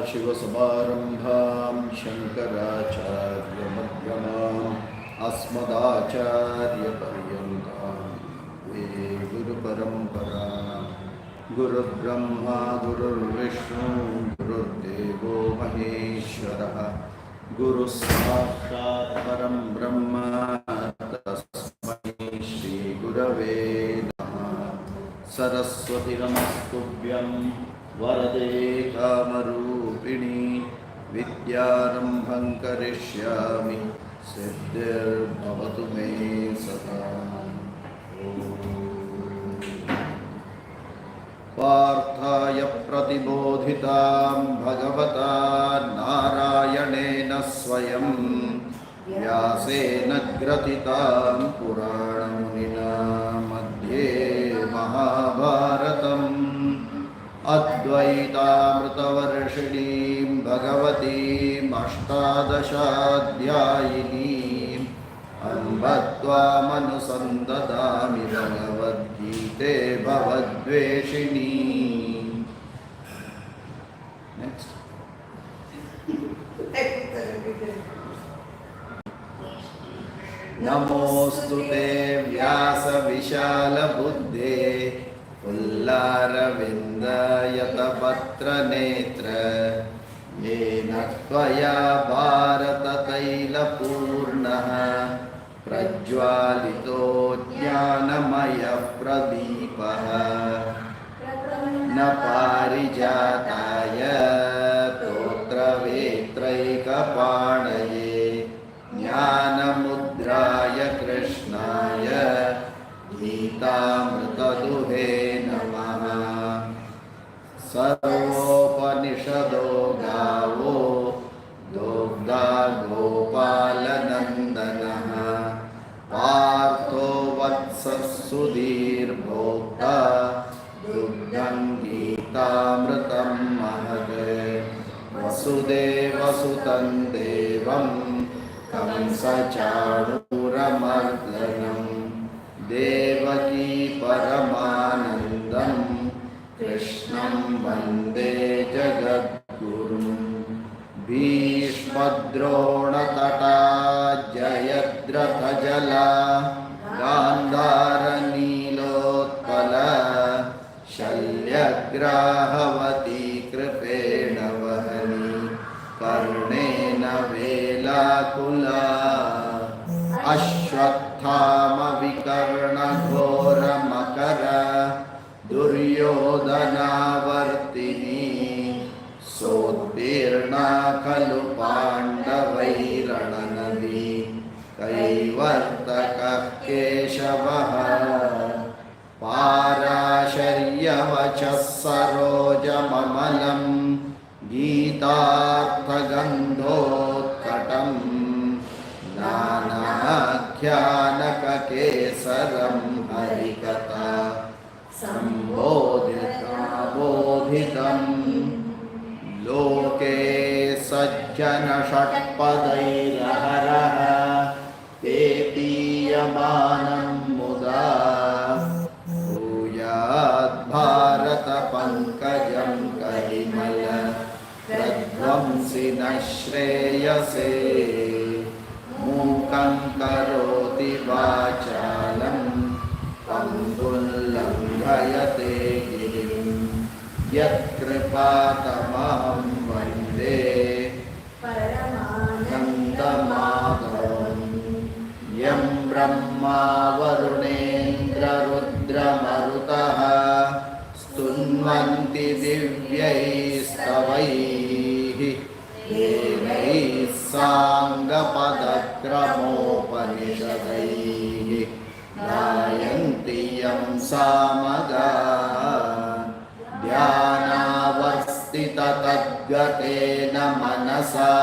शिवसमारम्भां शङ्कराचार्यमध्यमाम् अस्मदाचार्यपर्यन्तां वन्दे गुरुपरम्पराम्। गुरुर्ब्रह्मा गुरुर्विष्णु गुरुर्देवो महेश्वरः गुरुस्साक्षात् परं ब्रह्म तस्मै श्रीगुरवे नमः। सरस्वती नमस्तुभ्यं वरदे कामरूपिणी विद्यारम्भं करिष्यामि सिद्धिर्भवतु मे सदा। पार्थाय प्रतिबोधितां भगवता नारायणेन स्वयं व्यासेन ग्रथितां पुराणमुनिना मध्ये महाभारतम् अद्वैतामृतवर्षिणीं भगवतीम् अष्टादशाध्यायिनीम् अम्ब त्वामनुसन्ददामि भगवद्गीते भवद्वेषिणी। नेक्स्ट। नमोऽस्तु ते व्यास विशालबुद्धे पुल्लारविन्दयतपत्रनेत्र येन त्वया भारततैलपूर्णः प्रज्वालितो ज्ञानमयः प्रदीपः। न पारिजाताय तोत्रवेत्रैकपाणये ज्ञानमुद्राय कृष्णाय गीतामृतदुहे नमः। सर्वोपनिषदो गावो दोग्धा गोपालनन्दनः पार्थो वत्सः सुधीर्भोक्ता दुग्धं गीतामृतं महत्। वसुदेवसुतं देवं कंसचाणूरमर्दनं देवकी परमानन्दं कृष्णं वन्दे जगद्गुरुं। भीष्मद्रोणतटा जयद्रथजला गान्धारनीलोत्पल शल्यग्राहवती कृपेण वहनी कर्णेन वेलाकुला। अश्वत्थामविकर्णघोरमकर दुर्योधनावर्तिनी सोत्तीर्णा खलु पाण्डवैरणनदी कैवर्तकः केशवः। पाराशर्यवचः सरोजममलं गीतार्थगन्धोत्कटं नानाख्यानककेसरं हरिकथा सम्बोधितं। लोके सज्जनषट्पदैरहरः तेऽपीयमानं मुदा भूयाद्भारतपङ्कजं कलिमल प्रध्वंसिनः श्रेयसे। मूकं करोति वाचालं पङ्गुं लङ्घयते गिरिं यत्कृपातमहं वन्दे परमानन्दमाधवम्। यं ब्रह्मा वरुणेन्द्ररुद्रमरुतः स्तुन्वन्ति स्तुन्वन्ति दिव्यैस्तवैः देवैः साङ्गपदक्रमोपनिषदैः गायन्ति यं सामगान् ध्यानावस्थिततद्गतेन मनसा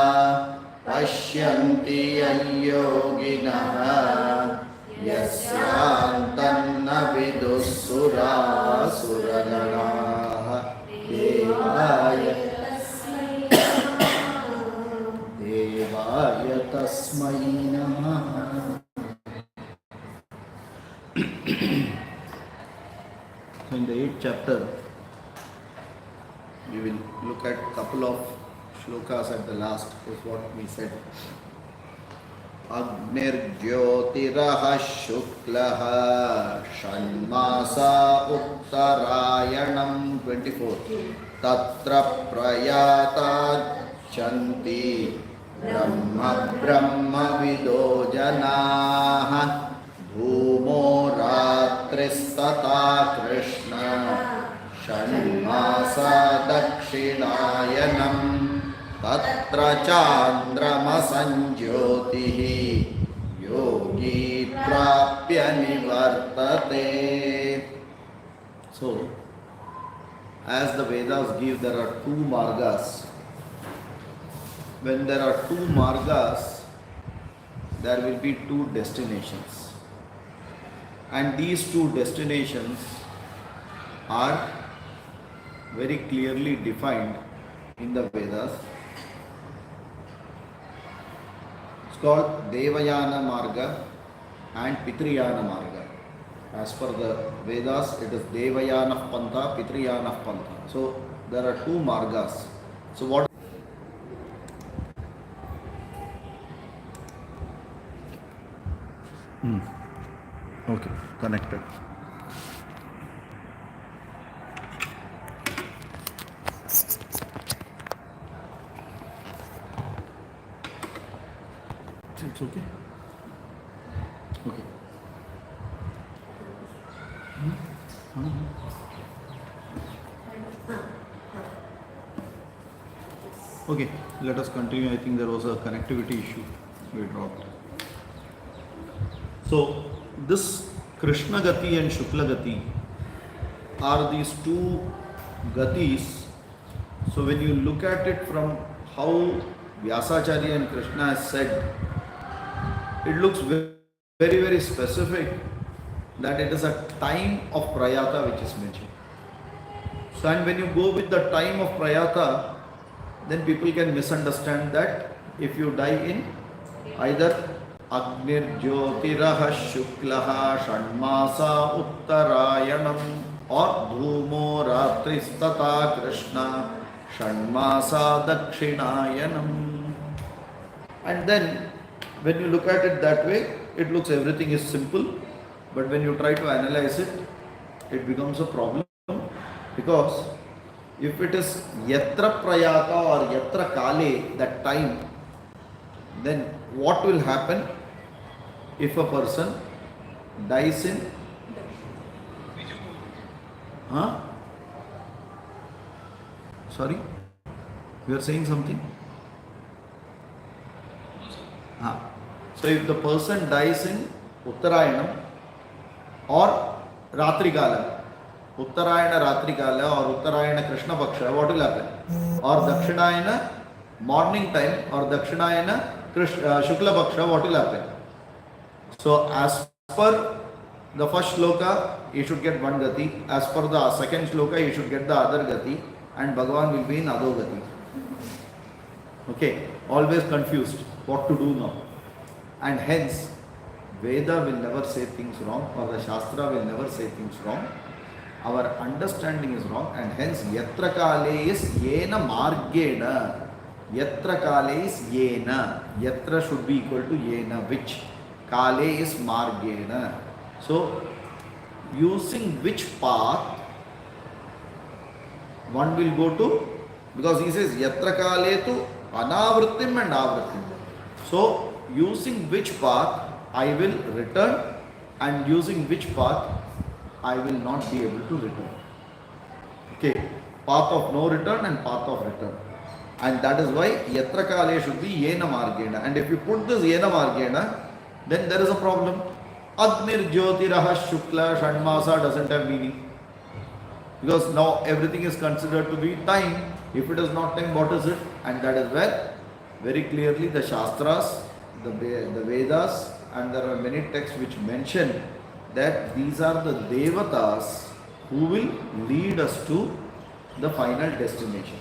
पश्यन्ति यं यस्यान्तं न विदुः सुरासुरगणाः देवाय तस्मै नमः. So in the 8th chapter, we will look at a couple of shlokas at the last, is what we said. Agnirjyotirah shuklaha shanmasa uttarayanam 24 tatra prayata chanti brahma vido janaha धूमो रात्रिस्तथा Krishna षण्मासा दक्षिणायनम् तत्र चान्द्रमसञ्ज्योतिः योगी प्राप्य निवर्तते. So, as the Vedas give, there are two margas. When there are two margas, there will be two destinations. And these two destinations are very clearly defined in the Vedas. It's called Devayana Marga and Pitriyana Marga. As per the Vedas, it is Devayana Pantha, Pitriyana Pantha. So there are two margas. So what? Okay, connected. It's okay. Okay. Okay, let us continue. I think there was a connectivity issue. We dropped. So, this Krishna Gati and Shukla Gati are these two Gatis. So when you look at it from how Vyasacharya and Krishna has said, it looks very, very specific that it is a time of Prayata which is mentioned. So and when you go with the time of Prayata, then people can misunderstand that if you die in either Agnirjyotirah Shuklaha Shanmasa Uttarayanam or Dhumo Ratristata Krishna Shanmasa Dakshinayanam. And then when you look at it that way, it looks everything is simple, but when you try to analyze it, it becomes a problem, because if it is Yatra Prayata or Yatra Kale, that time, then what will happen if a person dies in sorry, you are saying something? So if the person dies in Uttarayanam or Ratrikala, Uttarayana Ratrikala or Uttarayana Krishna Paksha, what will happen? Or Dakshinayana morning time or Dakshinayana Shukla Paksha, what will happen? So as per the first shloka, you should get one gati. As per the second shloka, you should get the other gati, and Bhagavan will be in Adho gati. Okay, always confused what to do now. And hence, Veda will never say things wrong, or the Shastra will never say things wrong. Our understanding is wrong, and hence Yatra Kale is Yena Margena. Yatra Kale is Yena. Yatra should be equal to Yena, which Kale is Margena. So, using which path one will go to, because he says Yatra Kale to Anavrittim and Avrittim. So, using which path I will return, and using which path I will not be able to return. Okay, path of no return and path of return. And that is why yatra kale should be yena margena. And if you put this yena margena, then there is a problem. Agnir jyotiraha shukla shanmasa doesn't have meaning. Because now everything is considered to be time. If it is not time, what is it? And that is where very clearly the Shastras, the Vedas, and there are many texts which mention that these are the Devatas who will lead us to the final destination.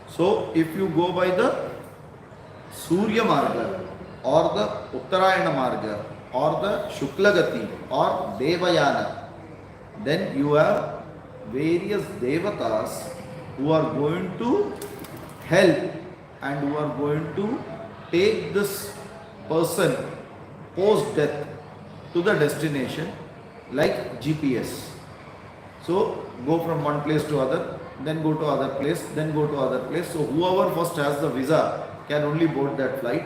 So, if you go by the Surya Marga or the Uttarayana Marga or the Shuklagati or Devayana, then you have various Devatas who are going to help and who are going to take this person post death to the destination like GPS. So go from one place to other, then go to other place, then go to other place. So whoever first has the visa can only board that flight.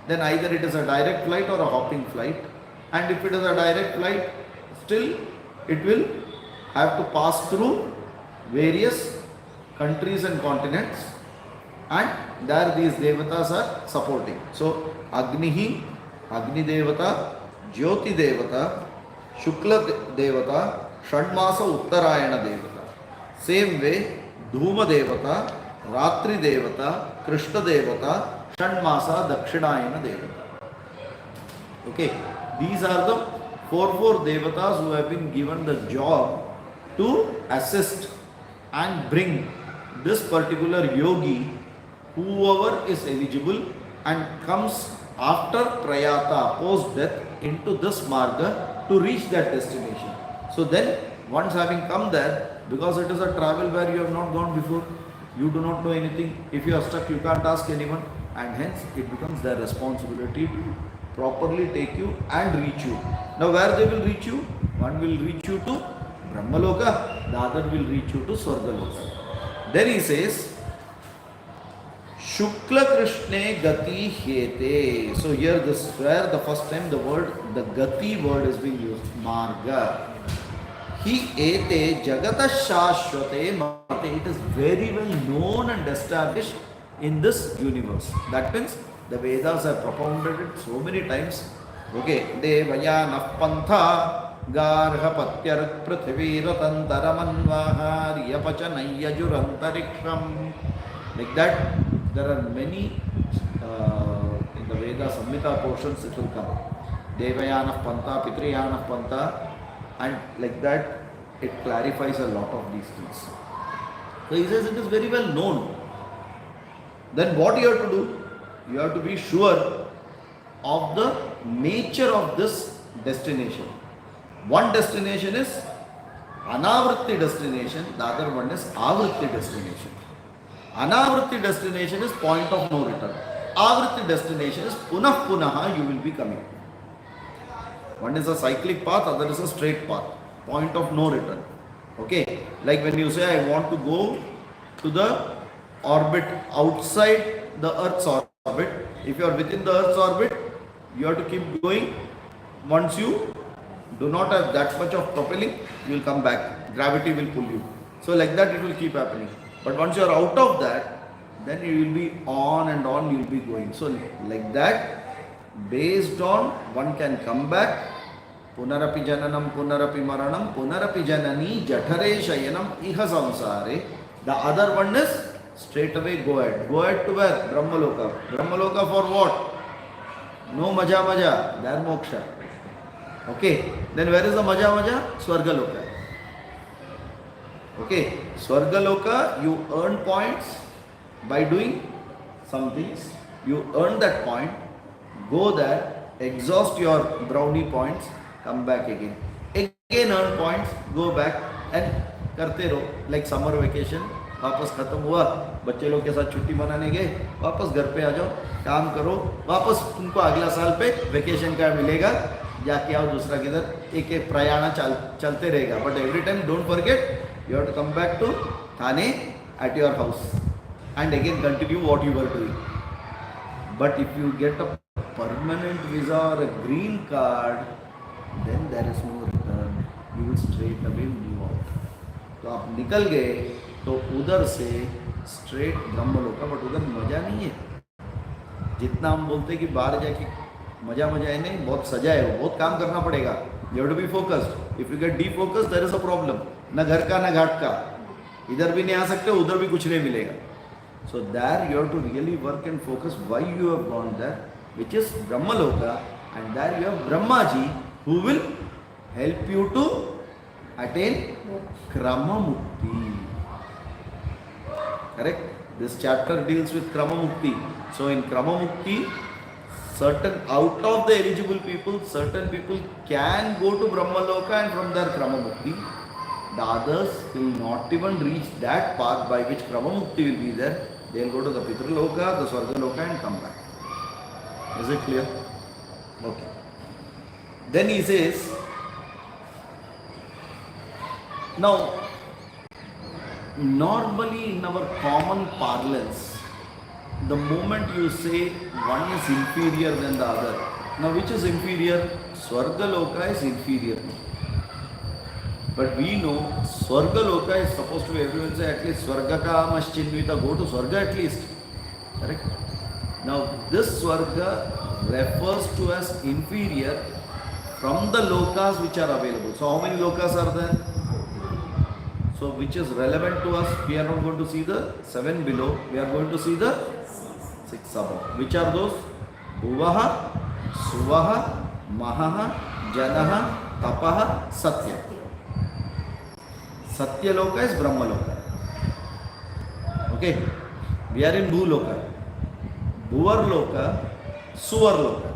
Then either it is a direct flight or a hopping flight. And if it is a direct flight, still it will have to pass through various countries and continents, and there these devatas are supporting. So Agnihi, Agni Devata, Jyoti Devata, Shukla Devata, Shadmasa Uttarayana Devata. Same way, Dhuma Devata, Ratri Devata, Krishna Devata, Shadmasa Dakshinayana Devata. Okay, these are the four devatas who have been given the job to assist and bring this particular yogi, whoever is eligible and comes after prayata, post death, into this marga to reach that destination. So then, once having come there, because it is a travel where you have not gone before, you do not know anything. If you are stuck, you can't ask anyone, and hence it becomes their responsibility to properly take you and reach you. Now, where they will reach you? One will reach you to Brahmaloka, the other will reach you to Swargaloka. Then he says, Shukla Krishne Gati Hete. So here this is where the first time the Gati word is being used. Marga. He ete Jagata Shashwate Mate. It is very well known and established in this universe. That means the Vedas have propounded it so many times. Okay. Devayana Pantha. Garhapatyar Prithviratan Yapachanayajurantariksam. Like that, there are many in the Veda Samhita portions it will come. Devayana Panta, Pitriyana Panta, and like that it clarifies a lot of these things. So he says it is very well known. Then what you have to do? You have to be sure of the nature of this destination. One destination is Anavritti destination, the other one is Avritti destination. Anavritti destination is point of no return. Avritti destination is Punah Punaha, you will be coming. One is a cyclic path, other is a straight path. Point of no return. Okay, like when you say I want to go to the orbit outside the Earth's orbit, if you are within the Earth's orbit, you have to keep going. Once you do not have that much of propelling, you will come back. Gravity will pull you. So like that it will keep happening. But once you are out of that, then you will be on and on, you will be going. So like that, based on one can come back. Punarapi jananam, punarapi maranam, punarapi janani, jathare shayanam, iha samsare. The other one is straight away go ahead. Go ahead to where? Brahmaloka. Brahmaloka for what? No maja, there moksha. Okay, then where is the maja? Swargaloka. Okay, Swargaloka, you earn points by doing some things. You earn that point, go there, exhaust your brownie points, come back again. Again earn points, go back and करते रहो. Like summer vacation, वापस खत्म हुआ, बच्चे लोग के साथ छुट्टी मनाने गए, वापस घर पे आ जाओ, काम करो, वापस तुमको अगला साल पे वेकेशन का मिलेगा, जाके आओ दूसरा किधर, एक प्रयाण चलते रहेगा. But every time don't forget, you have to come back to Thane at your house and again continue what you were doing. But if you get a permanent visa or a green card, then there is no return. You will straight away move out. तो आप निकल गए तो उधर से straight Brahmalok, but उधर मजा नहीं है। जितना हम बोलते हैं कि बाहर जाके मजा मजा है, नहीं, बहुत सजा है, वो बहुत काम करना पड़ेगा। You have to be focused. If you get the focus there is a problem. ना घर का ना घाट का, इधर भी नहीं आ सकते, उधर भी कुछ नहीं मिलेगा। So there you have to really work and focus why you have gone there, which is Brahmaloka, and there you have Brahma ji who will help you to attain krama mukti. Correct? This chapter deals with krama mukti. So in krama mukti, certain out of the eligible people, certain people can go to brahmaloka and from there krama mukti. The others will not even reach that path by which krama mukti will be there. They will go to the pitraloka, the swargaloka and come back. Is it clear? Okay. Then he says, now, normally in our common parlance, the moment you say one is inferior than the other, now which is inferior? Swargaloka is inferior. But we know Swargaloka is supposed to be, everyone say at least Swargaka Maschinvita, go to Swarga at least. Correct? Now this Swarga refers to as inferior from the lokas which are available. So how many lokas are there? So which is relevant to us? We are not going to see the 7 below, we are going to see the 6 above. Which are those? Bhuvaha, Suvaha, Mahaha, Janaha, Tapaha, Satya. Satya Loka is Brahma Loka. Okay, we are in Bhuloka. Bhuvar Loka, Suvar Loka.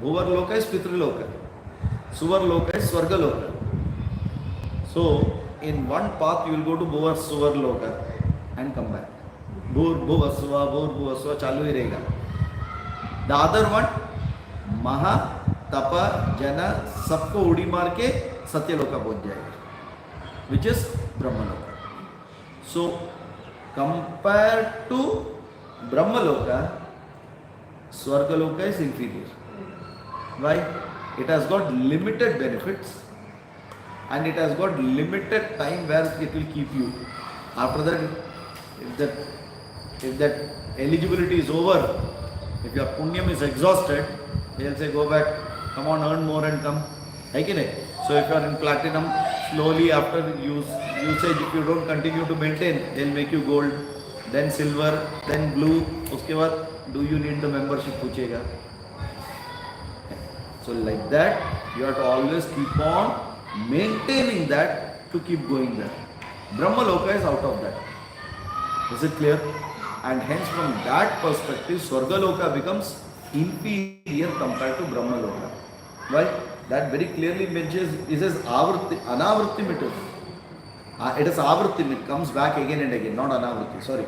Bhuvar Loka is Pitri Loka. Suvar Loka is Swarga Loka. So in one path you will go to Bhuvar Suvar Loka and come back. Bhuvar Suva chalu hi rahega. The other one, Maha, Tapa, Jana, सबको उड़ी मार के सत्य लोका पहुंच जाएगा, which is Brahma Loka. So compared to Brahma Loka, Swarga Loka is inferior. Why? It has got limited benefits and it has got limited time where it will keep you. After that, if that eligibility is over, if your punyam is exhausted, they will say go back, come on, earn more and come. So if you are in platinum, slowly after usage, if you don't continue to maintain, they will make you gold, then silver, then blue. Uske baad, do you need the membership? Puchega. So like that, you have to always keep on maintaining that to keep going there. Brahma Loka is out of that. Is it clear? And hence from that perspective, Swarga Loka becomes inferior compared to Brahma Loka. Why? That very clearly mentions, it says Anavrittim it is. It is Avrittim, it comes back again and again, not Anavritti, sorry.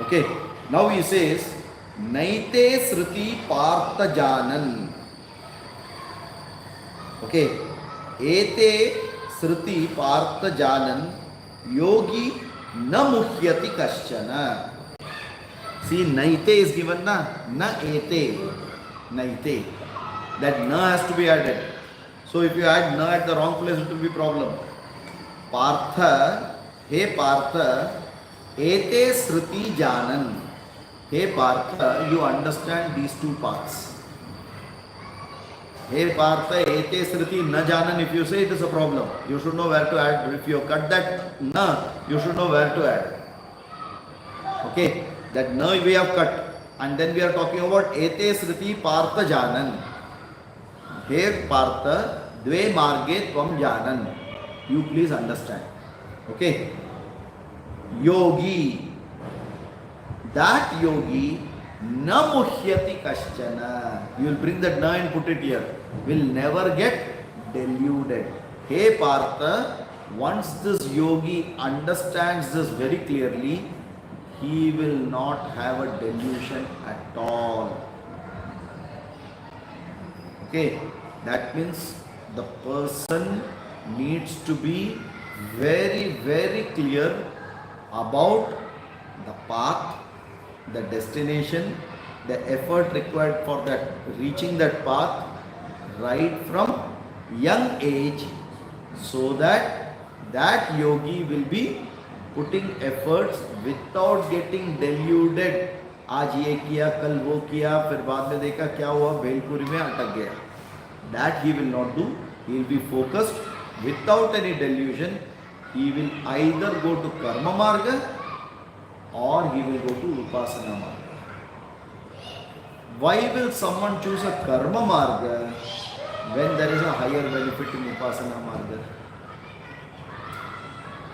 Okay, now he says, Naite Sruti Partha Janan. Okay. Ete Sruti Partha Janan Yogi Na Muhyati Kaschana. See, Naite is given na, na ete, Naite. That na has to be added. So if you add na at the wrong place, it will be problem. Partha, hey Partha, ete Sruti Janan. Hey Partha, you understand these two paths. Hey Partha, ete Sruti na janan, if you say it is a problem. You should know where to add. If you cut that na, you should know where to add. Okay, that na we have cut. And then we are talking about ete Sruti Partha janan. Hey Partha, dve marge tvam janan. You please understand. Okay. Yogi. That yogi na muhyati kaschana. You will bring that na and put it here. Will never get deluded. Hey Partha, once this yogi understands this very clearly, he will not have a delusion at all. Okay, that means the person needs to be very, very clear about the path, the destination, the effort required for that, reaching that path right from young age, so that that yogi will be putting efforts without getting deluded. आज ये किया, कल वो किया, फिर बाद में देखा क्या हुआ, भेलपुरी में अटक गया. That he will not do. He will be focused without any delusion. He will either go to karma marga or he will go to upasana marga. Why will someone choose a karma marga when there is a higher benefit in upasana marga?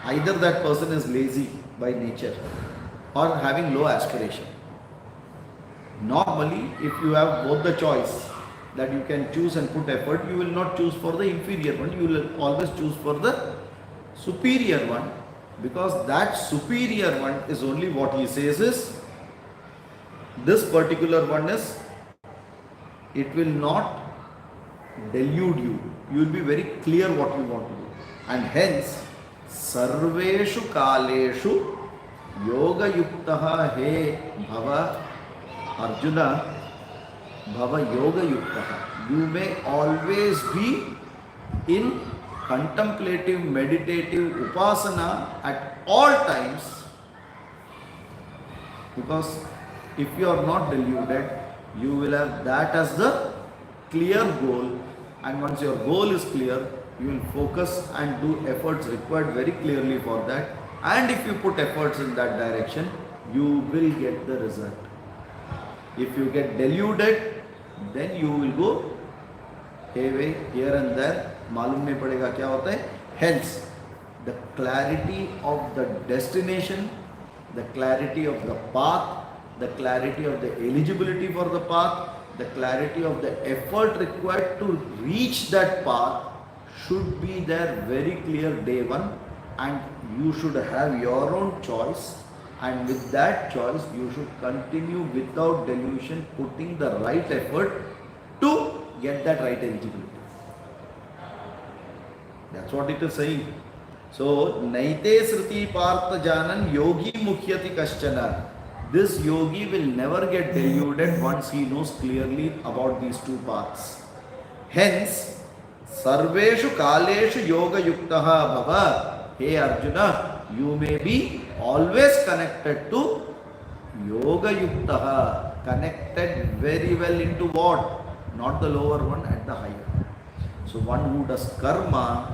Either that person is lazy by nature or having low aspiration. Normally, if you have both the choice that you can choose and put effort, you will not choose for the inferior one, you will always choose for the superior one, because that superior one is only what he says is, this particular one is, it will not delude you, you will be very clear what you want to do, and hence sarveshu kaleshu yoga yuktaha he bhava Arjuna bhava yoga yuktaha. You may always be in contemplative, meditative, upasana at all times, because if you are not deluded, you will have that as the clear goal, and once your goal is clear, you will focus and do efforts required very clearly for that, and if you put efforts in that direction, you will get the result. If you get deluded, then you will go hayway here and there, मालूम नहीं पड़ेगा क्या होता है. Hence, the clarity of the destination, the clarity of the path, the clarity of the eligibility for the path, the clarity of the effort required to reach that path should be there very clear day one, and you should have your own choice. And with that choice, you should continue without delusion, putting the right effort to get that right eligibility. That's what it is saying. So, naite sriti partha janan yogi mukhyati kaschana. This yogi will never get deluded once he knows clearly about these two paths. Hence, sarveshu kaleshu yoga yuktaha bhava. Hey Arjuna, you may be always connected to yoga yuktaha, connected very well into what? Not the lower one, at the higher. So one who does karma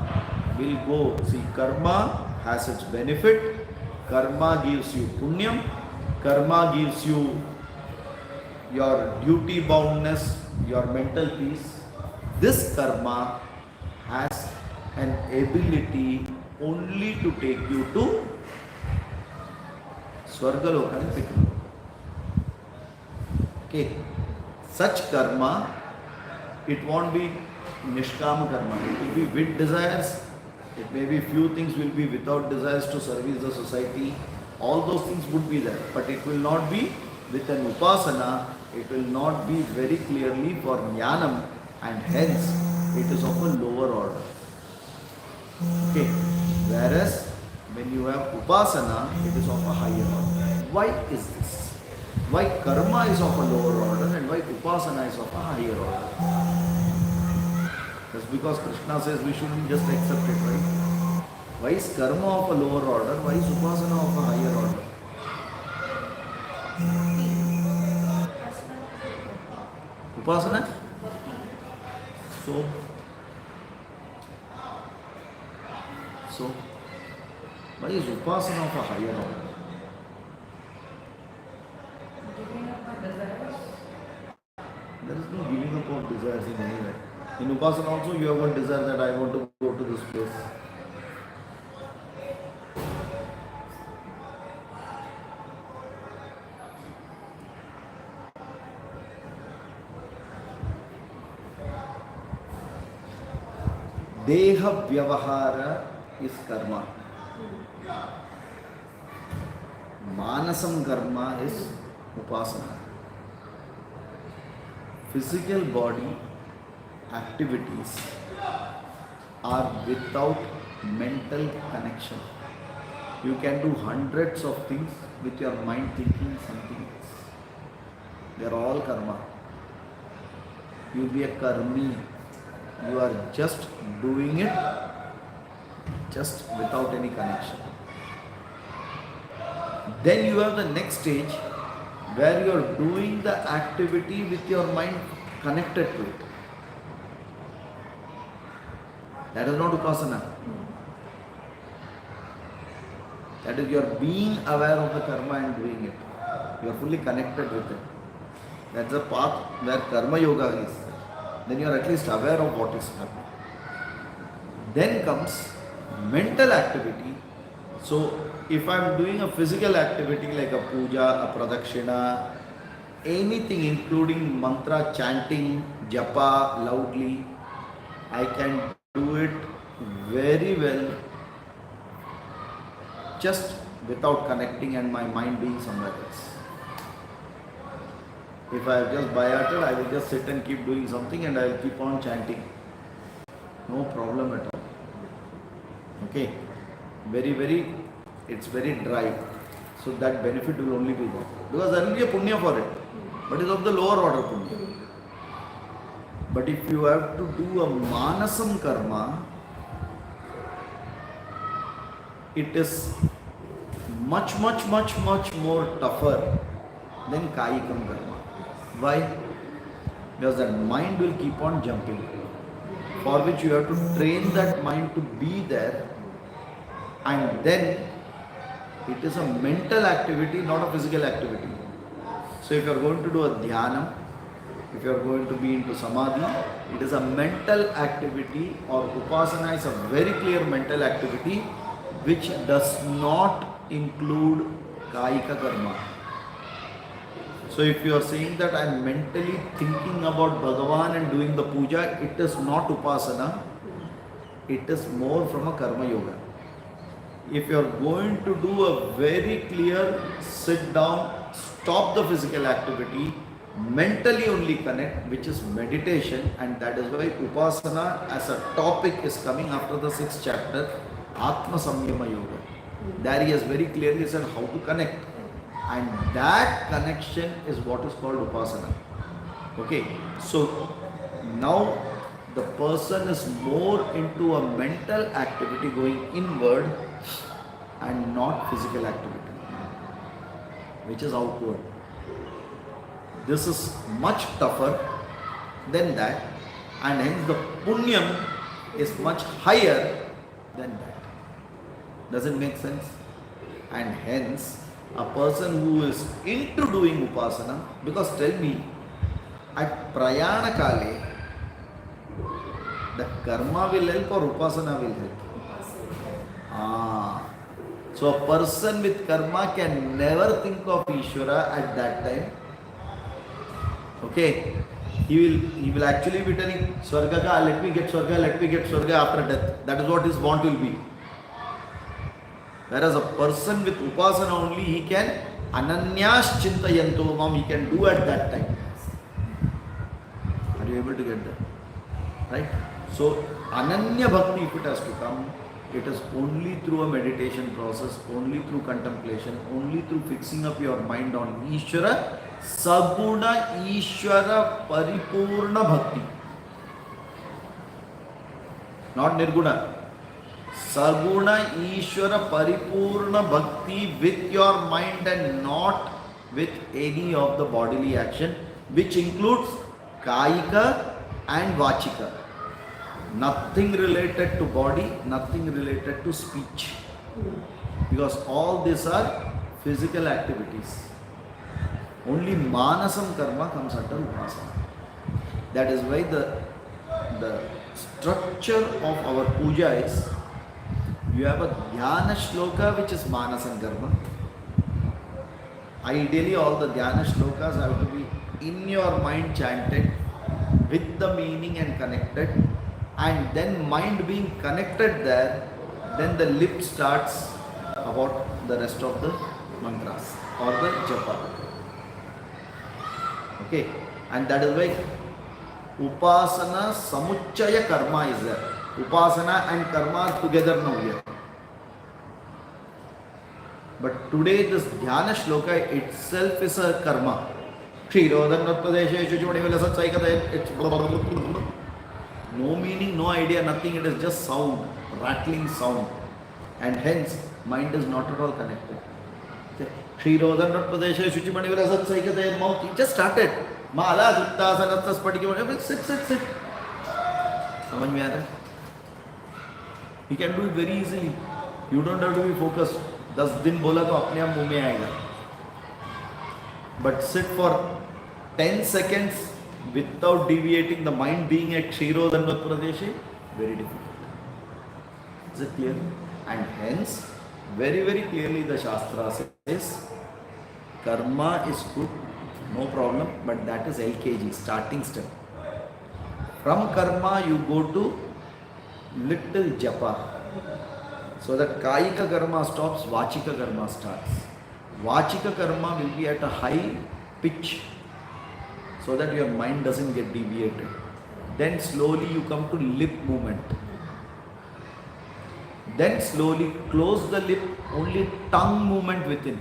will go, see, karma has its benefit, karma gives you punyam, karma gives you your duty boundness, your mental peace. This karma has an ability only to take you to Swargaloka and Pitraloka. Okay, such karma, it won't be nishkama karma, it will be with desires. It may be few things will be without desires to service the society. All those things would be there, but it will not be with an upasana. It will not be very clearly for jnanam, and hence it is of a lower order. Okay, whereas when you have upasana, it is of a higher order. Why is this? Why karma is of a lower order and why upasana is of a higher order? That's because Krishna says we shouldn't just accept it, right? Why is karma of a lower order? Why is upasana of a higher order? Upasana? So, why is upasana of a higher order? There is no giving up of desires in any way. In upasana also you have one desire that I want to go to this place. Deha vyavahara is karma. Manasam karma is upasana. Physical body activities are without mental connection. You can do hundreds of things with your mind thinking something else. They are all karma. You will be a karmi. You are just doing it just without any connection. Then you have the next stage where you are doing the activity with your mind connected to it. That is not upasana. That is, you are being aware of the karma and doing it. You are fully connected with it. That's the path where karma yoga is. Then you are at least aware of what is happening. Then comes mental activity. So if I am doing a physical activity like a puja, a pradakshina, anything including mantra chanting, japa loudly, I can do it very well just without connecting and my mind being somewhere else. If I have just bhayated, I will just sit and keep doing something and I will keep on chanting. No problem at all. Okay. It's very dry. So that benefit will only be there. Because there will be a punya for it. But it's of the lower order punya. But if you have to do a manasam karma, it is much more tougher than kayikam karma. Why? Because that mind will keep on jumping. For which you have to train that mind to be there, and then it is a mental activity, not a physical activity. So if you are going to do a dhyanam, if you are going to be into samadhi, it is a mental activity, or upasana is a very clear mental activity which does not include kayika karma. So if you are saying that I am mentally thinking about Bhagavan and doing the puja, it is not upasana, it is more from a karma yoga. If you are going to do a very clear sit down, stop the physical activity, mentally only connect, which is meditation, and that is why upasana as a topic is coming after the 6th chapter, Atma Samyama Yoga. There he has very clearly said how to connect, and that connection is what is called upasana. Okay, so now the person is more into a mental activity going inward and not physical activity, which is outward. This is much tougher than that, and hence the punyam is much higher than that. Does it make sense? And hence a person who is into doing upasana, because tell me, at prayana kale, the karma will help or upasana will help? So a person with karma can never think of Ishvara at that time. Okay, he will actually be telling Swarga ka, let me get Swarga after death. That is what his want will be. Whereas a person with upasana only, he can ananyas chintayanto mam, he can do at that time. Are you able to get that? Right? So ananya bhakti, if it has to come, it is only through a meditation process, only through contemplation, only through fixing up your mind on Ishvara, Saguna Ishvara Paripurna Bhakti. Not Nirguna. Saguna Ishvara Paripurna Bhakti with your mind and not with any of the bodily action, which includes Kayika and Vachika. Nothing related to body, nothing related to speech. Because all these are physical activities. Only manasam karma comes under upasana. That is why the structure of our puja is, you have a dhyana shloka which is manasam karma. Ideally all the dhyana shlokas have to be in your mind chanted with the meaning and connected, and then mind being connected there, then the lip starts about the rest of the mantras or the japa. Okay, and that is why upasana samuchaya karma is there. Upasana and karma are together now here. But today this dhyana shloka itself is a karma. It's no meaning, no idea, nothing. It is just sound, rattling sound. and hence mind is not at all connected. Kshirodhan Pradesha Shuchimani Virasat Saikate mouth. He just started. Mala Dutta Sanattas Padiki. Sit. समझ में आ रहा है? He can do it very easily. You don't have to be focused. 10 दिन बोला तो अपने आप मुंह में आएगा. But sit for 10 seconds without deviating, the mind being at Kshirodhanvat Pradesh, very difficult. Is it clear? And hence, very, very clearly the Shastra says, karma is good, no problem, but that is LKG, starting step. From karma you go to little japa. So the Kayika karma stops, Vachika karma starts. Vachika karma will be at a high pitch so that your mind doesn't get deviated. Then slowly you come to lip movement. Then slowly close the lip, only tongue movement within.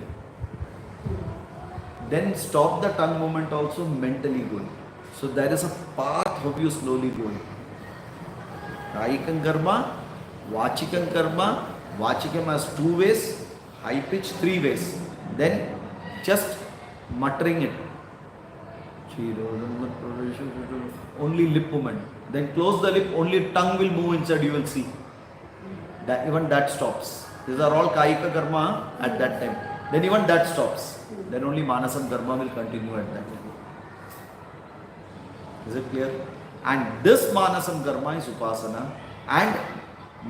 Then stop the tongue movement also mentally going. So there is a path of you slowly going. Kayikam karma, Vachikam karma. Vachikam has 2 ways, high pitch 3 ways. Then just muttering it. Only lip movement. Then close the lip, only tongue will move inside, you will see. That, even that stops. These are all Kayika karma at that time. Then even that stops. Then only Manasam karma will continue at that time. Is it clear? And this Manasam karma is Upasana. And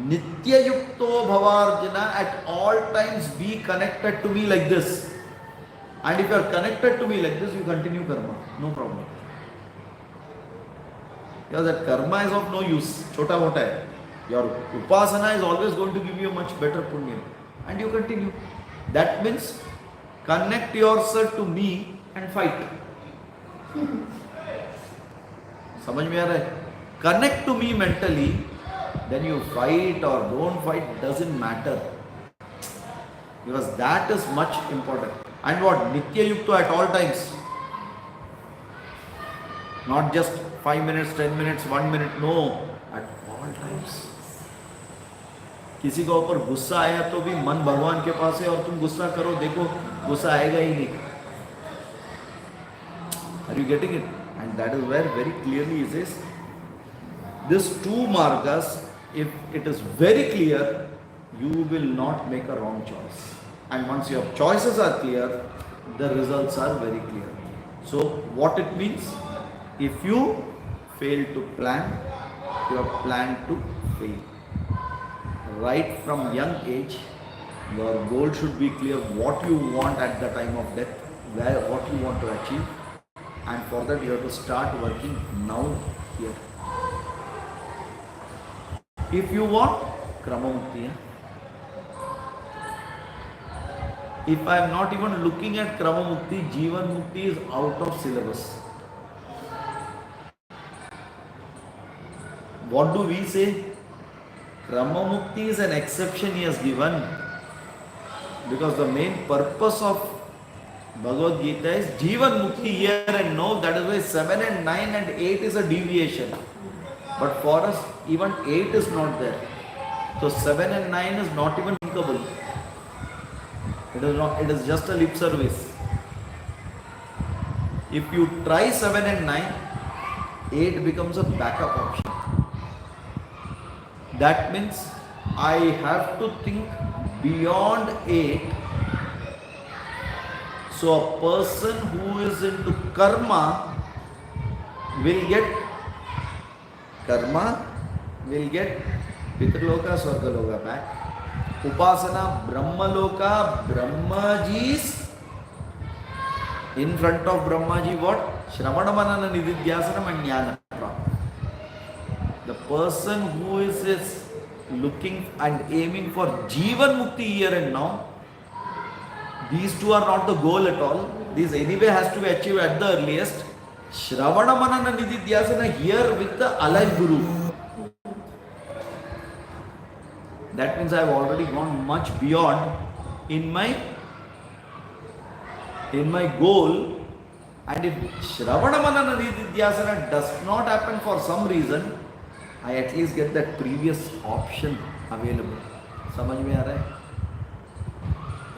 Nitya Yukto Bhavarjana, at all times be connected to me like this. And if you are connected to me like this, you continue karma. No problem. Because that karma is of no use. Chota mota hai. Your Upasana is always going to give you a much better punya. And you continue. That means connect yourself to me and fight. समझ में आ रहा है? Connect to me mentally, then you fight or don't fight, doesn't matter. Because that is much important. And what? Nitya Yukto at all times. Not just 5 minutes, 10 minutes, 1 minute. No. At all times. किसी के ऊपर गुस्सा आया तो भी मन भगवान के पास है और तुम गुस्सा करो, देखो गुस्सा आएगा ही नहीं. Are you getting it? And that is where very clearly it says, this 2 margas, if it is very clear, you will not make a wrong choice. And once your choices are clear, the results are very clear. So what it means? If you fail to plan, you are planned to fail. Right from young age, your goal should be clear what you want at the time of death, what you want to achieve. And for that you have to start working now here. If you want Krama Mukti, if I am not even looking at Krama Mukti, Jivan Mukti is out of syllabus. What do we say? Krama Mukti is an exception he has given, because the main purpose of Bhagavad Gita is Jivan Mukti here and now. That is why 7 and 9 and 8 is a deviation. But for us, even 8 is not there. So 7 and 9 is not even thinkable. It is not. It is just a lip service. If you try 7 and 9, 8 becomes a backup option. That means I have to think beyond 8. So a person who is into karma will get Pitraloka, Swargaloka back. Upasana, Brahmaloka, Brahmaji's in front of Brahmaji what? Shravana Manana Nididhyasanam and Jnana. The person who is looking and aiming for Jivan Mukti here and now, these 2 are not the goal at all. This anyway has to be achieved at the earliest. Shravana Manana Nididhyasana here with the alive Guru. That means I have already gone much beyond in my goal. And if Shravana Manana Nididhyasana does not happen for some reason, I at least get that previous option available. समझ में आ रहा है?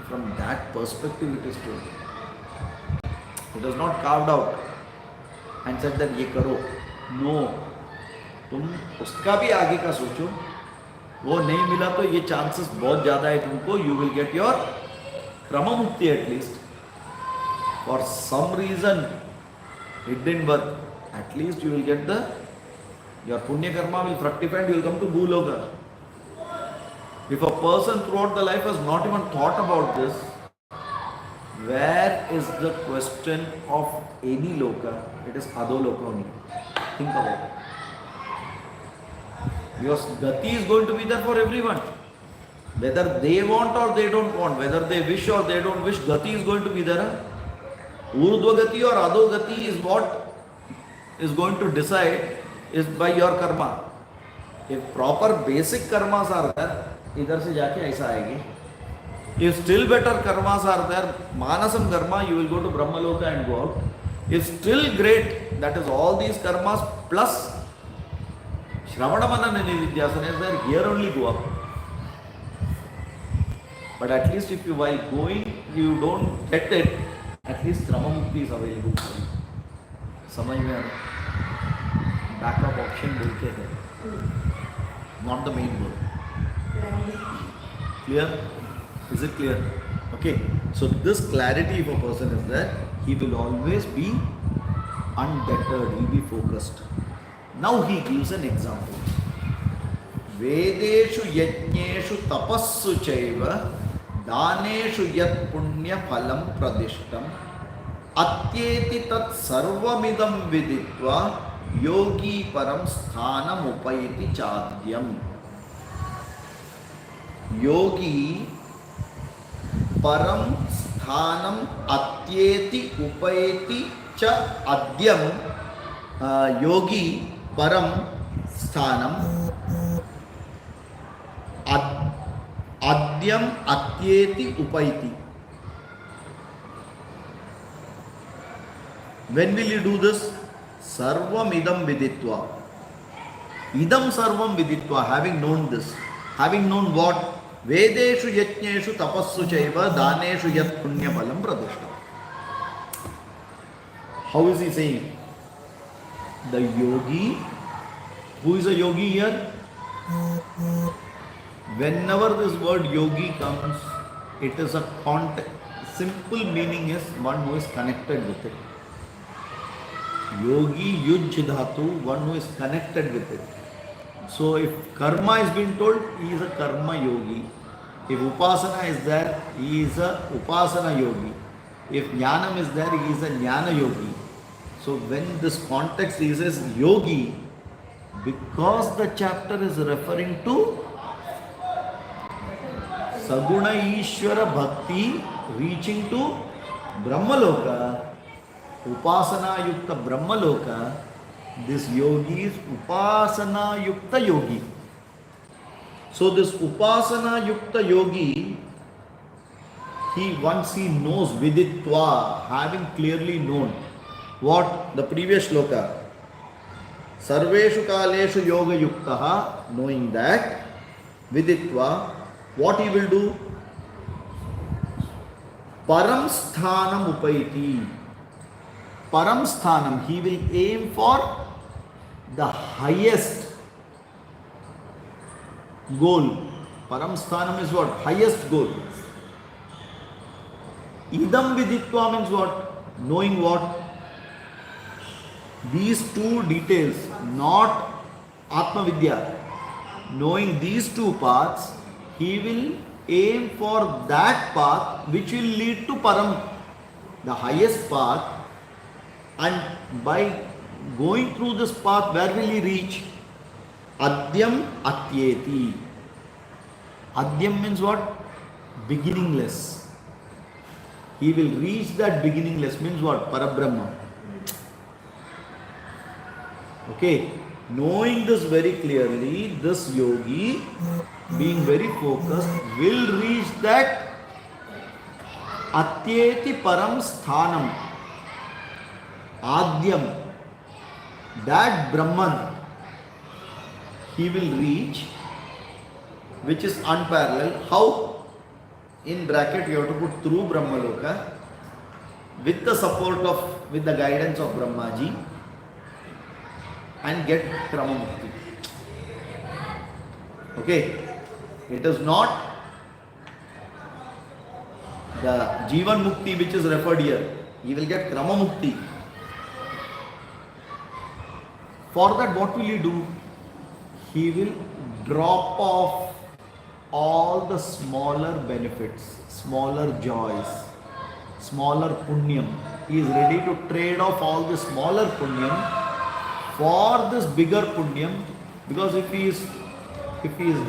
From that perspective it is told. It is not carved out and said that ये करो. No. तुम उसका भी आगे का सोचो. वो नहीं मिला तो ये चांसेस बहुत ज़्यादा है तुमको. You will get your क्रम मुक्ति at least. For some reason it didn't work. At least you will get your punya karma will fructify and you will come to Bhuloka. If a person throughout the life has not even thought about this, where is the question of any loka? It is adoloka only. Think about it. Your gati is going to be there for everyone. Whether they want or they don't want, whether they wish or they don't wish, gati is going to be there. Urdhva gati or adho gati is what is going to decide is by your karma. If proper basic karmas are there, इधर से जाके ऐसा आएगी. If still better karmas are there, manasam karma, you will go to Brahmaloka and go out. If still great, that is all these karmas plus Shravana Manana Nidhyasana is there, here only go up. But at least if you while going, you don't get it, at least Krama Mukti is available for you. समझ में आ रहा? Backup option बोलते हैं, not the main goal. Clear? Is it clear? Okay. So this clarity, if a person is there, he will always be undeterred. He will be focused. Now he gives an example. Vedeshu yajneshu tapassu chaiva daneshu yat punya phalam pradishtam atyeti tat sarvamidam viditva yogi param sthanam upayati chadyam. योगी परम स्थानम अत्येति उपैति च अद्यम. योगी परम स्थानम अद्यम अत्येति उपैति. When will you do this? Sarvam idam viditva. Idam sarvam viditva, having known this. Having known what? Vedeshu yajneshu tapassu chaiva daneshu yat punya phalam pradishtam. How is he saying? The yogi, who is a yogi here? Whenever this word yogi comes, it is a context. Simple meaning is one who is connected with it. Yogi yuj dhatu, one who is connected with it. So if karma is being told, he is a karma yogi. If upasana is there, he is a upasana yogi. If jnanam is there, he is a jnana yogi. So when this context he says yogi, because the chapter is referring to Saguna Ishvara Bhakti reaching to Brahmaloka, Upasana Yukta Brahmaloka, this yogi is Upasana Yukta Yogi. So this Upasana Yukta Yogi, once he knows Viditva, having clearly known what the previous shloka, Sarveshu Kaleshu Yoga Yuktaha, knowing that Viditva, what he will do? Param Sthanam Upaiti. Param Sthanam, he will aim for the highest goal. Param Sthanam is what? Highest goal. Idam Viditva means what? Knowing what? These two details, not Atma Vidya. Knowing these two paths, he will aim for that path which will lead to Param, the highest path. And by going through this path, where will he reach? Adyam Atyeti. Adyam means what? Beginningless. He will reach that beginningless, means what? Parabrahma. Okay, knowing this very clearly, this yogi, being very focused, will reach that Atyeti Param Sthanam, Adyam, that Brahman, he will reach which is unparalleled. How? In bracket you have to put through Brahmaloka, with the support of, with the guidance of Brahmaji, and get Krama Mukti. Okay? It is not the Jivan Mukti which is referred here. He will get Krama Mukti. For that, what will he do? He will drop off all the smaller benefits, smaller joys, smaller punyam. He is ready to trade off all the smaller punyam for this bigger punyam, because if he is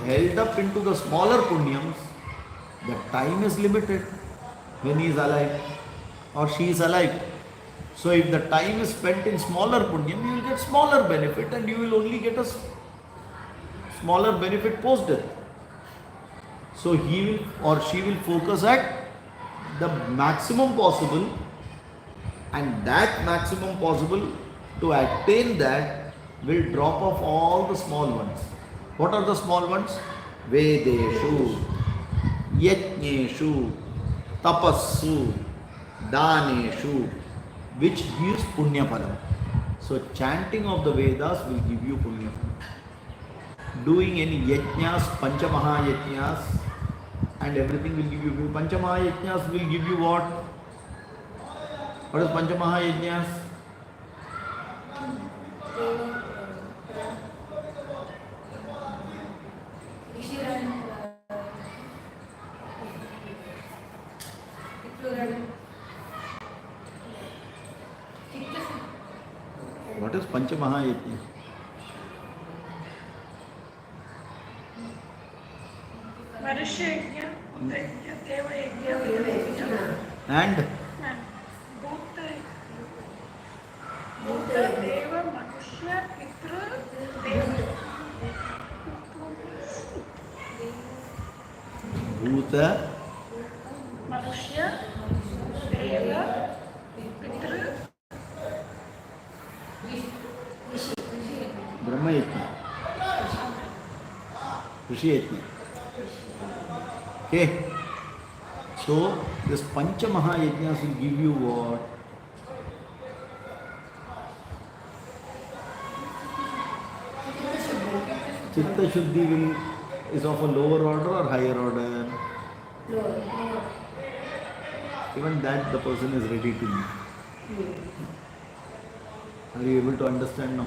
held up into the smaller punyams, the time is limited when he is alive or she is alive. So if the time is spent in smaller punyam, you will get smaller benefit and you will only get a smaller benefit post death. So he will or she will focus at the maximum possible, and that maximum possible, to attain that, will drop off all the small ones. What are the small ones? Vedeshu, Yajneshu, Tapassu, Daneshu, which gives Punya Phalam. So chanting of the Vedas will give you Punya Phalam. Doing any Yajnas, Panchamaha Yajnas, and everything will give you. Panchamaha Yajnas will give you what? What is Panchamaha Yajnas? What is Panchamaha Yajna? And Bhuta, Manushya, Deva, Pitra, Brahma Yajna, Rishi Yajna. Okay. So this Panchamaha Yajnas will give you what? Chitta Shuddhi is of a lower order or higher order? Lower. Even that the person is ready to do. Are you able to understand now?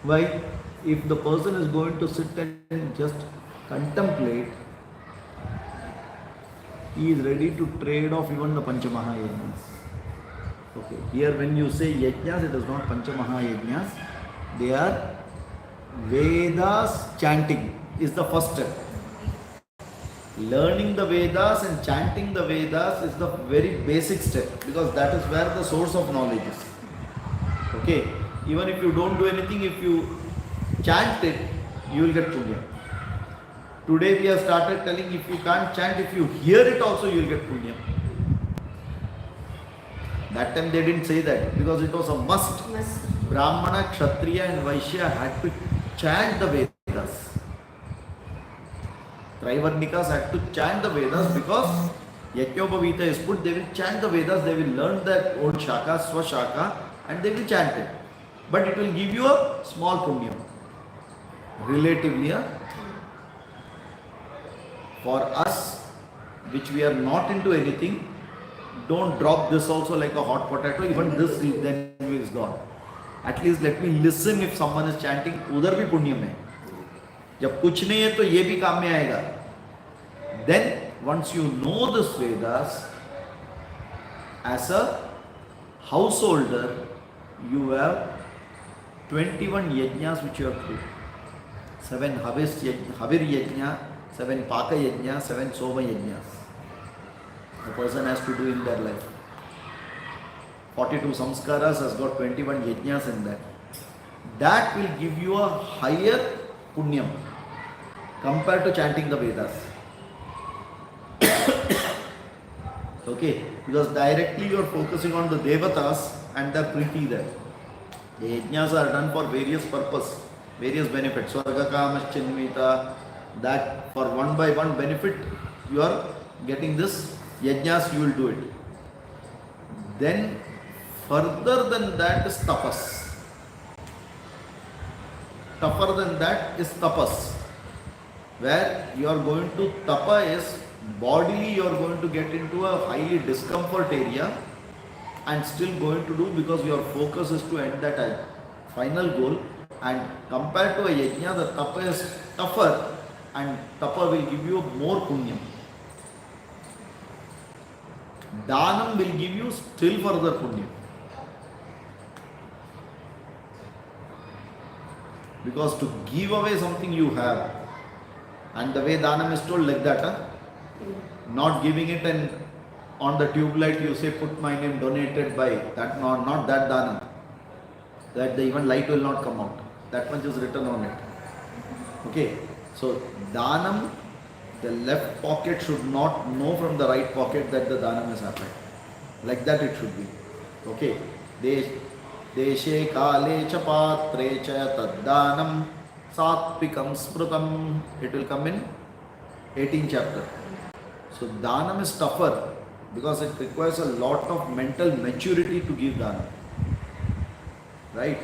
Why? If the person is going to sit and just contemplate, he is ready to trade off even the Panchamaha Yajnas. Okay. Here when you say Yajnas, it is not Panchamaha Yajnas. They are Vedas chanting is the first step. Learning the Vedas and chanting the Vedas is the very basic step, because that is where the source of knowledge is. Okay. Even if you don't do anything, if you chant it, you will get punya. Today we have started telling, if you can't chant, if you hear it also, you will get punya. That time they didn't say that because it was a must. Brahmana, Kshatriya and Vaishya had to chant the Vedas. Trivarnikas had to chant the Vedas because Yajñopavita is put, they will chant the Vedas, they will learn that old Shaka, Swashaka, and they will chant it. But it will give you a small punya. Relatively, for us, which we are not into anything, don't drop this also like a hot potato. Even this then is gone. At least let me listen if someone is chanting. उधर भी पुण्य में. जब कुछ नहीं है तो ये भी काम में आएगा. Then once you know this Vedas, as a householder, you have 21 yajnas which you have to do. 7 Havir Yajna, 7 Paka Yajna, 7 Soma Yajnas. A person has to do in their life. 42 Samskaras has got 21 Yajnas in that. That will give you a higher punyam compared to chanting the Vedas. Okay, because directly you are focusing on the Devatas and their priti there. The Yajnas are done for various purpose, various benefits. Swarga Kamaschinmita, that for one by one benefit you are getting this yajnas, you will do it. Then further than that is tapas. Tougher than that is tapas, where you are going to tapa is bodily you are going to get into a highly discomfort area and still going to do because your focus is to end that final goal. And compared to a yajna, the tapa is tougher and tapa will give you more punyam. Danam will give you still further punyam. Because to give away something you have, and the way danam is told like that, not giving it and on the tube light you say put my name donated by, that not that danam, that the even light will not come out, that much is written on it. Okay, so danam, the left pocket should not know from the right pocket that the danam is happening, like that it should be. Okay, deshe kale cha patre cha taddanam satvikam smrutam, it will come in 18th chapter. So danam is tougher because it requires a lot of mental maturity to give danam, right?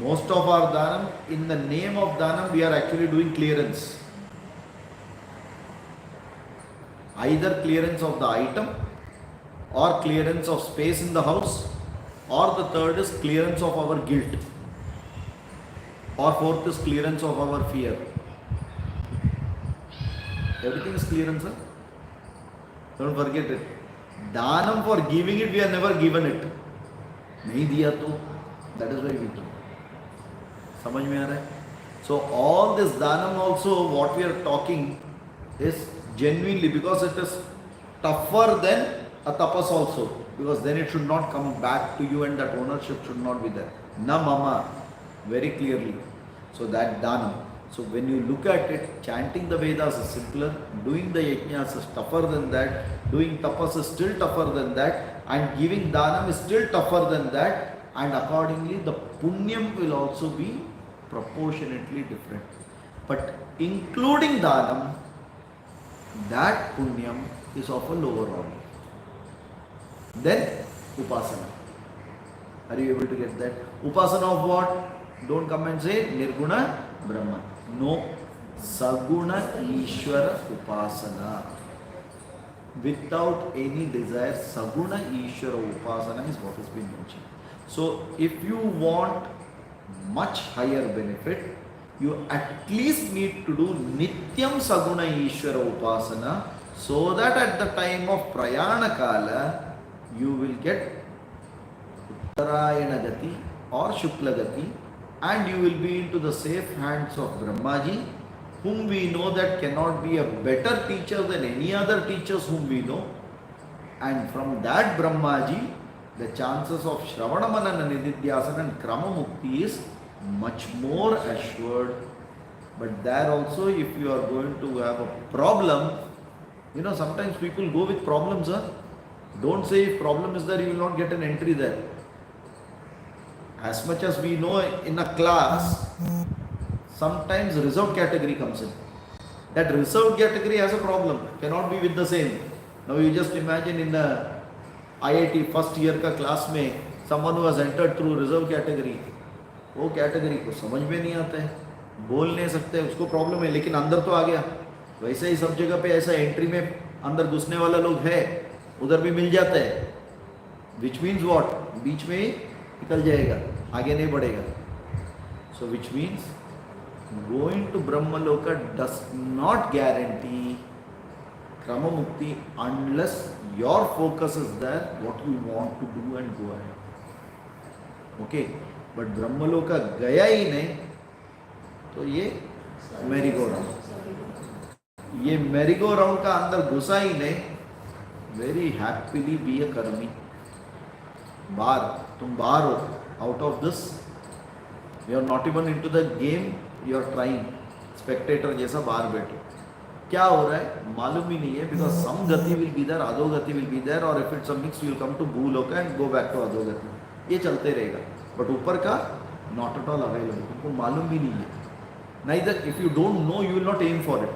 Most of our danam, in the name of danam, we are actually doing clearance. Either clearance of the item or clearance of space in the house, or the third is clearance of our guilt, or fourth is clearance of our fear. Everything is clearance, huh? Don't forget it. Danam, for giving it, we have never given it. Nahi diya to, that is why we give. Samajh mein aa raha hai? So all this danam also, what we are talking is genuinely because it is tougher than a tapas also, because then it should not come back to you and that ownership should not be there. Na mama, very clearly. So that danam. So when you look at it, chanting the Vedas is simpler, doing the yajnas is tougher than that, doing tapas is still tougher than that, and giving danam is still tougher than that, and accordingly the punyam will also be proportionately different. But including danam, that punyam is of a lower order. Then upasana. Are you able to get that? Upasana of what? Don't come and say Nirguna Brahman. No. Saguna Ishvara Upasana. Without any desire, Saguna Ishvara Upasana is what has been mentioned. So if you want much higher benefit, you at least need to do Nityam Saguna Ishvara Upasana, so that at the time of Prayana Kala, you will get Uttarayana Gati or Shukla Gati, and you will be into the safe hands of Brahmaji, whom we know that cannot be a better teacher than any other teachers whom we know. And from that Brahmaji, the chances of Shravana Manana Nididhyasana and Krama Mukti is much more assured. But there also, if you are going to have a problem, sometimes people go with problems. Don't say if problem is there, you will not get an entry there. As much as we know in a class, sometimes reserved category comes in. That reserved category has a problem, cannot be with the same. Now you just imagine in the IIT first year ka class mein, someone who has entered through reserved category, वो category को समझ में नहीं आता है, बोल नहीं सकते, उसको प्रॉब्लम है, लेकिन अंदर तो आ गया. वैसे ही सब जगह पे ऐसा एंट्री में अंदर घुसने वाला लोग है, उधर भी मिल जाता है. विच मीन्स वॉट, बीच में ही निकल जाएगा, आगे नहीं बढ़ेगा. So which means going to Brahmaloka does not guarantee Krama Mukti unless your focus is there, what you want to do and go ahead. Okay, but Brahmaloka gaya ही नहीं, तो ये मेरी गो राउंड, ये मेरी गो राउंड का अंदर घुसा ही नहीं, very happily be a कर्मी. बाहर, तुम बाहर हो, out of this, you are not even into the game, you are trying, spectator जैसा बाहर बैठो. क्या हो रहा है मालूम ही नहीं है, बिकॉज सम गति विल बी देयर, अधोगति विल बी देयर, और if it's a mix will come to Bhuloka and go back to अधोगति. ये चलते रहेगा, बट ऊपर का नॉट एट ऑल अवेलेबल, तुमको मालूम भी नहीं है. Neither if you don't know, you will not aim for it.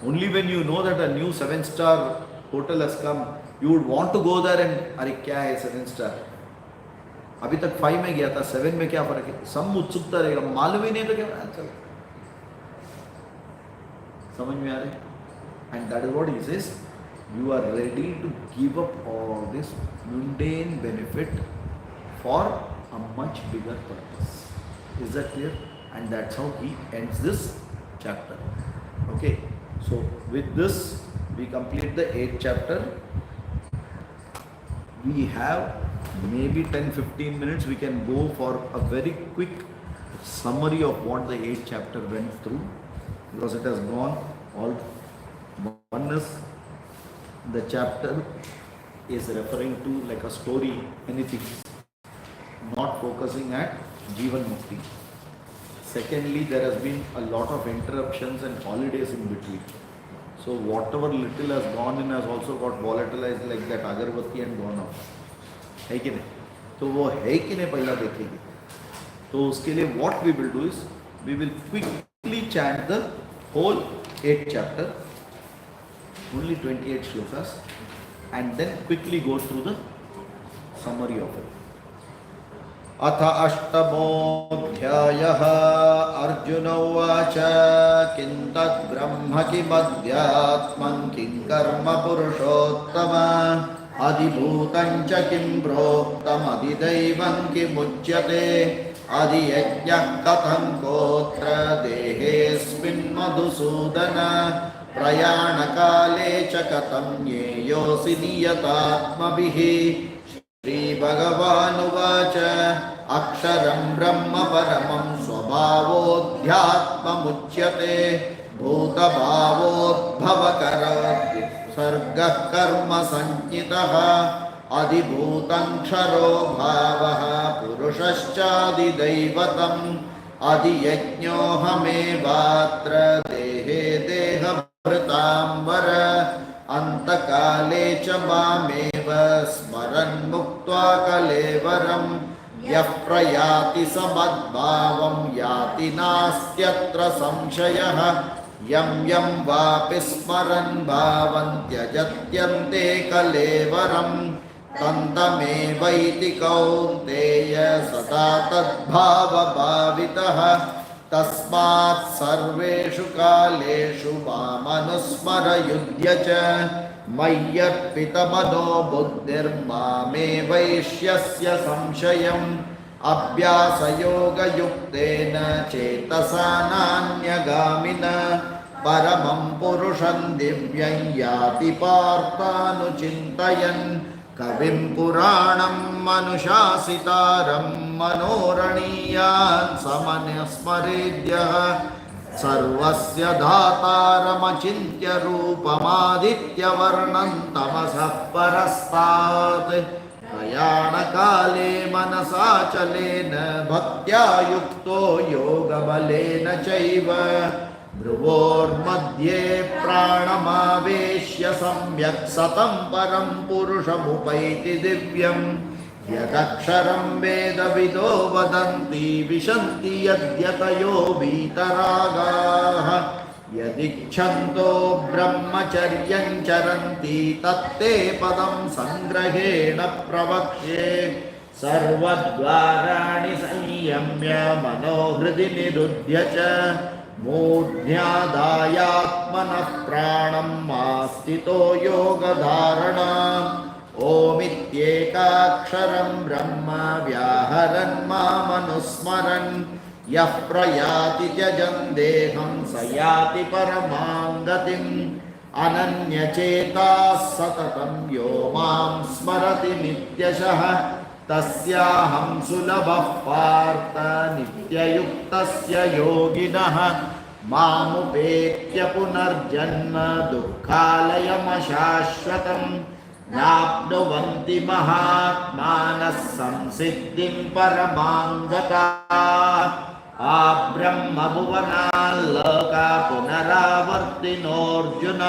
Only when you know that a new 7-star hotel has come, you would want to go there and अरे क्या है 7 star, अभी तक 5 में गया था, 7 में क्या फर्क है, सब उत्सुकता रहेगा, मालूम ही नहीं तो क्या चल, समझ में आ रहा है? And that is what he says, you are ready to give up all this mundane benefit for a much bigger purpose. Is that clear? And that's how he ends this chapter. Okay, so with this we complete the 8th chapter. We have maybe 10-15 minutes, we can go for a very quick summary of what the 8th chapter went through, because it has gone all. One is the chapter is referring to like a story, anything, not focusing at Jivan Mukti. Secondly, there has been a lot of interruptions and holidays in between. So whatever little has gone in has also got volatilized like that agarbatti and gone off. है कि नहीं? तो वो है कि नहीं पहला देखेंगे. तो उसके लिए what we will do is we will quickly chant the whole 8th chapter, only 28 shlokas, and then quickly go through the summary of it. अथ अष्टमोऽध्यायः अर्जुन उवाच किं तद् ब्रह्म किमध्यात्मं किं कर्म पुरुषोत्तम अधिभूतं च किं प्रोक्तम् अधिदैवं किमुच्यते अधियज्ञः कथं कोऽत्र देहेऽस्मिन् मधुसूदन प्रयाणकाले च कथं ज्ञेयोऽसि नियतात्मभिः श्रीभगवानुवाच अक्षरं ब्रह्म परमं स्वभावोऽध्यात्ममुच्यते भूतभावोद्भवकरोत् सर्गः कर्म संज्ञितः अधिभूतं क्षरो भावः पुरुषश्चादिदैवतम् अधियज्ञोऽहमेवात्र देहे देहभृतांवर अंतकाले च मामेव स्मरन् मुक्त्वा कलेवरं यः प्रयाति समद्भावं याति नास्त्यत्र संशयः यं यं वापि स्मरन् भावं त्यजत्यन्ते कलेवरं तन्तमेवैति कौन्तेय सदा तद्भावभावितः तस्मात् सर्वेषु कालेषु मामनुस्मर युध्य च मय्यर्पितमनो बुद्धिर्मामे वैष्यस्य संशयम् अभ्यासयोगयुक्तेन चेतसा नान्यगामिना परमं पुरुषं दिव्यं याति पार्थानुचिन्तयन् कविं पुराणं मनुशासितारं मनोरणीयान् समनुस्मरेद्यः सर्वस्य धातारमचिन्त्य रूपमादित्यवर्णं तमसः परस्तात् प्रयाणकाले मनसाचलेन भक्त्या युक्तो योगबलेन चैव भ्रुवोर्मध्ये प्राणमावेश्य सम्यक् सतं परं पुरुषमुपैति दिव्यं यदक्षरं वेदविदो वदन्ति विशन्ति यद्यतयो वीतरागाः यदिच्छन्तो ब्रह्मचर्यं चरन्ति तत्ते पदं संग्रहेण प्रवक्ष्ये सर्वद्वाराणि संयम्य मनोहृदि निरुध्य च मूढ्यादायात्मनः प्राणं आस्थितो योगधारणा ओमित्येकाक्षरं ब्रह्म व्याहरन् मामनुस्मरन् यः प्रयाति त्यजन् देहं स याति परमां गतिम् अनन्यचेताः सततं यो मां स्मरति नित्यशः तस्याहं सुलभः पार्थ नित्ययुक्तस्य योगिनः मामुपेत्य पुनर्जन्म दुःखालयमशाश्वतम् नाप्नुवन्ति महात्मानः संसिद्धिं परमां गताः आब्रह्मभुवनाल्लोका पुनरावर्तिनोऽर्जुन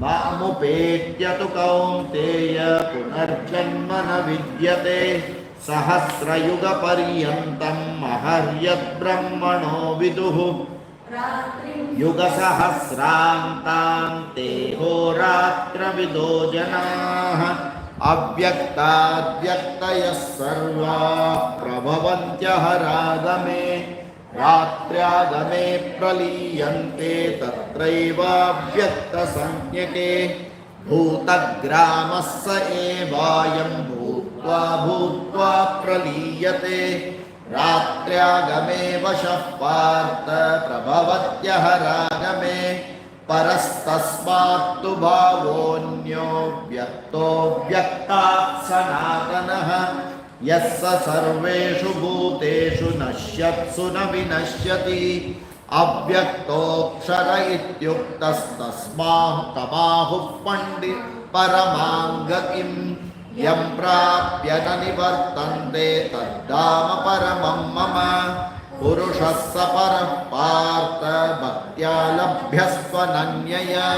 मामुपेत्य तु कौन्तेय पुनर्जन्म न विद्यते सहस्रयुगपर्यन्तं महर्यद्ब्रह्मणो विदुः रात्रिं युगसहस्रान्तान्ते होरात्रविदो जनाः अव्यक्ताद्व्यक्तयः सर्वाः प्रभवन्त्यः रागमे रात्र्यागमे प्रलीयन्ते तत्रैवाव्यक्तसंज्ञके भूतग्रामः स एवायं भूत्वा भूत्वा प्रलीयते रात्र्यागमे वशः पार्थ प्रभवत्यः रागमे परस्तस्मात्तु भावोऽन्यो व्यक्तो व्यक्तात् सनातनः यस्य सर्वेषु भूतेषु नश्यत्सु न विनश्यति अव्यक्तोऽक्षर इत्युक्तस्तस्मात् तमाहुः पंडित परमां गतिम् यं प्राप्य न निवर्तन्ते तद्धाम परमं मम पुरुषः स परः पार्थ भक्त्या लभ्यस्त्वनन्यया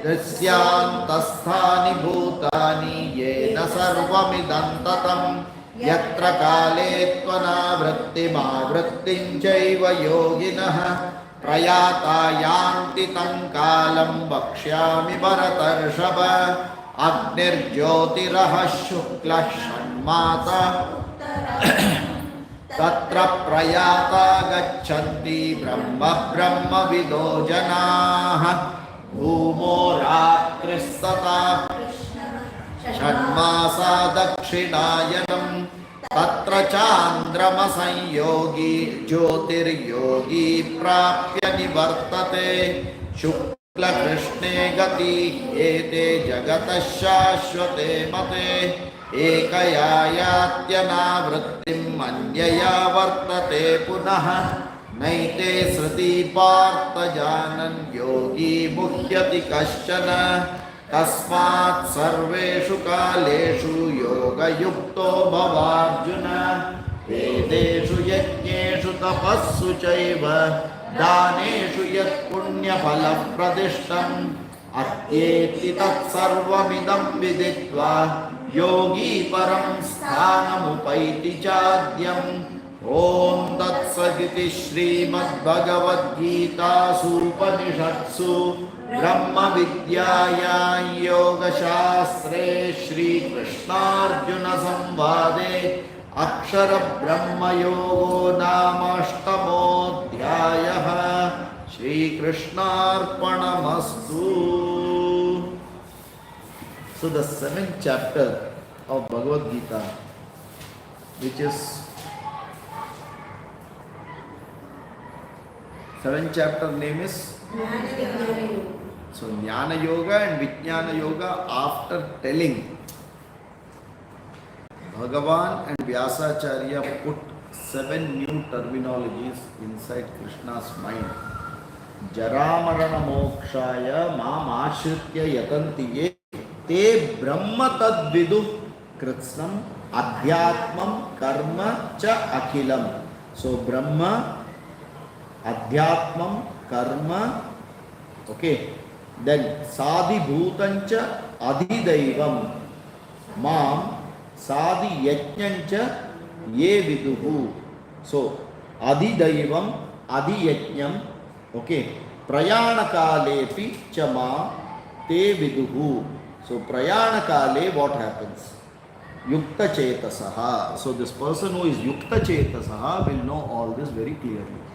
यस्यान्तस्थानि भूतानि येन सर्वमिदं ततं यत्र काले त्वनावृत्तिमावृत्तिं चैव योगिनः प्रयाता यान्ति तं कालं वक्ष्यामि भरतर्षभ अग्निर्ज्योतिरः शुक्लः षण्मासा तत्र प्रयाता गच्छन्ति ब्रह्म ब्रह्मविदो जनाः भूमो रात्रिस्तथा षण्मासा दक्षिणायनं तत्र चान्द्रमसंयोगी ज्योतिर्योगी प्राप्य निवर्तते शुक्लकृष्णे गति एते जगतः शाश्वते मते एकया यात्यनावृत्तिम् अन्यया वर्तते पुनः नैते श्रुति पार्थ जानन् योगी मुह्यति कश्चन तस्मात् सर्वेषु कालेषु योगयुक्तो भवार्जुन वेदेषु यज्ञेषु तपस्सु चैव दानेषु यत् पुण्यफलप्रदिष्टम् अत्येति तत्सर्वमिदं विदित्वा योगी परं स्थानमुपैति चाद्यम् ओम तत्सदिति श्रीमद्भगवद्गीतासूपनिषत्सु ब्रह्म विद्यायां योगशास्त्रे श्रीकृष्णार्जुन संवादे अक्षर ब्रह्मयोगो नाम अष्टमोऽध्यायः श्रीकृष्णार्पणमस्तु. So the seventh chapter of Bhagavad Gita, which is seventh chapter name is so Jnana Yoga and Vijnana Yoga. After telling, Bhagavan and Vyasacharya put 7 new terminologies inside Krishna's mind. Jaramarana mokshaya mam ashritya yatanti ye te brahma tad vidu kritsnam adhyatmam karma cha akhilam. So Brahma, Adhyatmam, Karma, okay. Then Sadi Bhutancha Adhidaivam, Mam, Sadi Yajnancha Ye Viduhu. So Adhidaivam, Adhiyajnam, okay. Prayanakalepi Chama Te Viduhu. So Prayanakale, what happens? Yukta Chetasaha. So this person who is Yukta Chetasaha will know all this very clearly.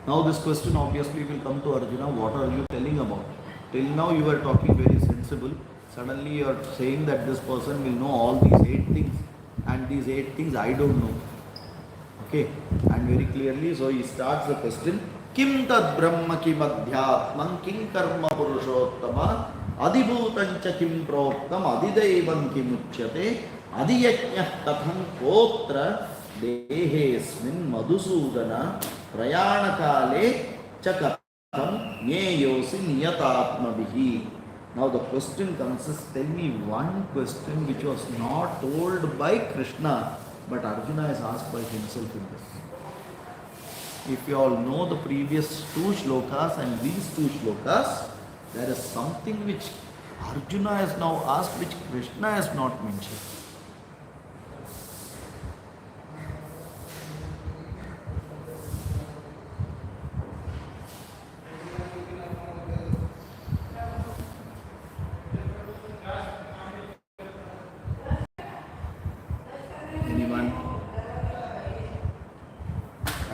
Now this question obviously will come to Arjuna, what are you telling about? Till now you were talking very sensible. Suddenly you are saying that this person will know all these 8 things, and these 8 things I don't know. Okay, and very clearly, so he starts the question, Kim tad brahma kim adhyatman kim karma purushottama adhibhutancha kim proktam adhidaivam kim uchyate adhiyajnah tatham kotra dehesmin madhusudana prayanakale chakatam nyeyosi niyatatmabihi. Now the question comes is, tell me one question which was not told by Krishna, but Arjuna has asked by himself in this. If you all know the previous 2 shlokas and these 2 shlokas, there is something which Arjuna has now asked which Krishna has not mentioned.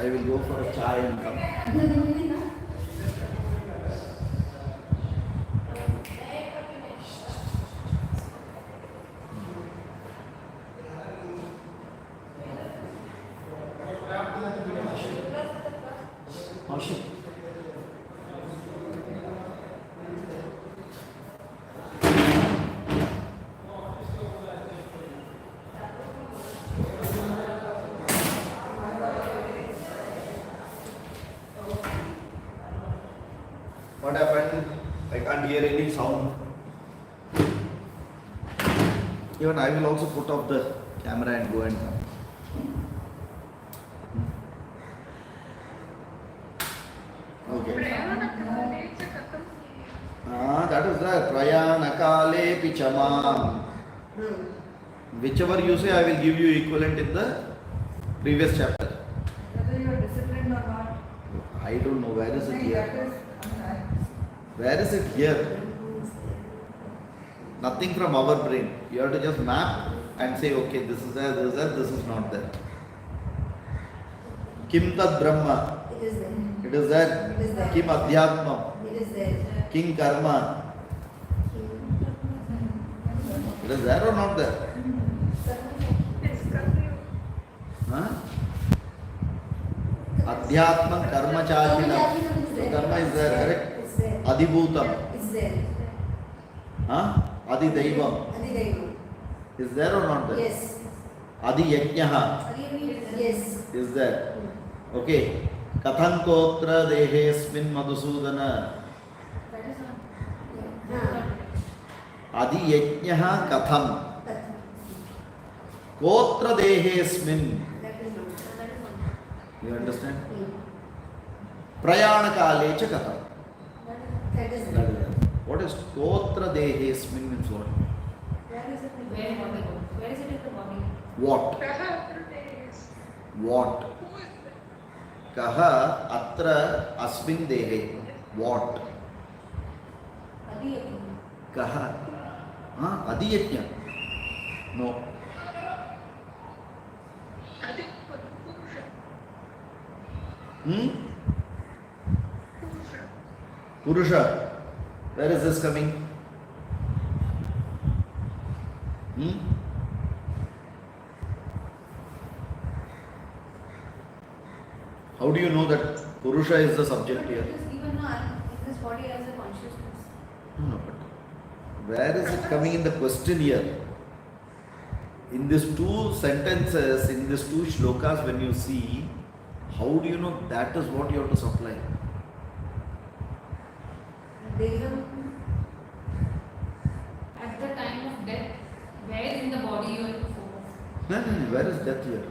I will go for a chai and come. Ashik. What happened? I can't hear any sound. Even I will also put off the camera and go and come. Okay. That is the Prayanakale Pichamam. Whichever you say, I will give you equivalent in the previous chapter. Whether you are disciplined or not. I don't know. Where is it here? Where is it here? Nothing from our brain. You have to just map and say, okay, this is there, this is there, this is not there. Kim tad Brahma. It is there. It is there. It is there. Kim Adhyatma. It is there. King Karma. It is there or not there? Huh? Adhyatma Karma Chakila. So karma is there, correct? It's there. Adibhutam. It's there. Huh? Adi Daivam. Adidaivam. Is there or not there? Yes. Adi Yajnaha. Yes. Is there? Okay. Kathankotra Dehesmin Madhusudana. That is not. Adi Yajnaha Katham. Kotra Dehesmin. That is not. You understand? Prayanakale cha Katham. That is That not. is it. What is Kotra Dehesmin means what? Where is it in the body? Where is it in the body? What? What? Kaha atra asmin dehe. What? Adiyatma. Kaha? Adiyajna. No. Purusha. Where is this coming? How do you know that Purusha is the subject here? Because even now, in this body has a consciousness. No, but where is it coming in the question here? In these two sentences, in these two shlokas, when you see, how do you know that is what you have to supply? Devam. At the time of death, where in the body you have to focus? No. Where is death here?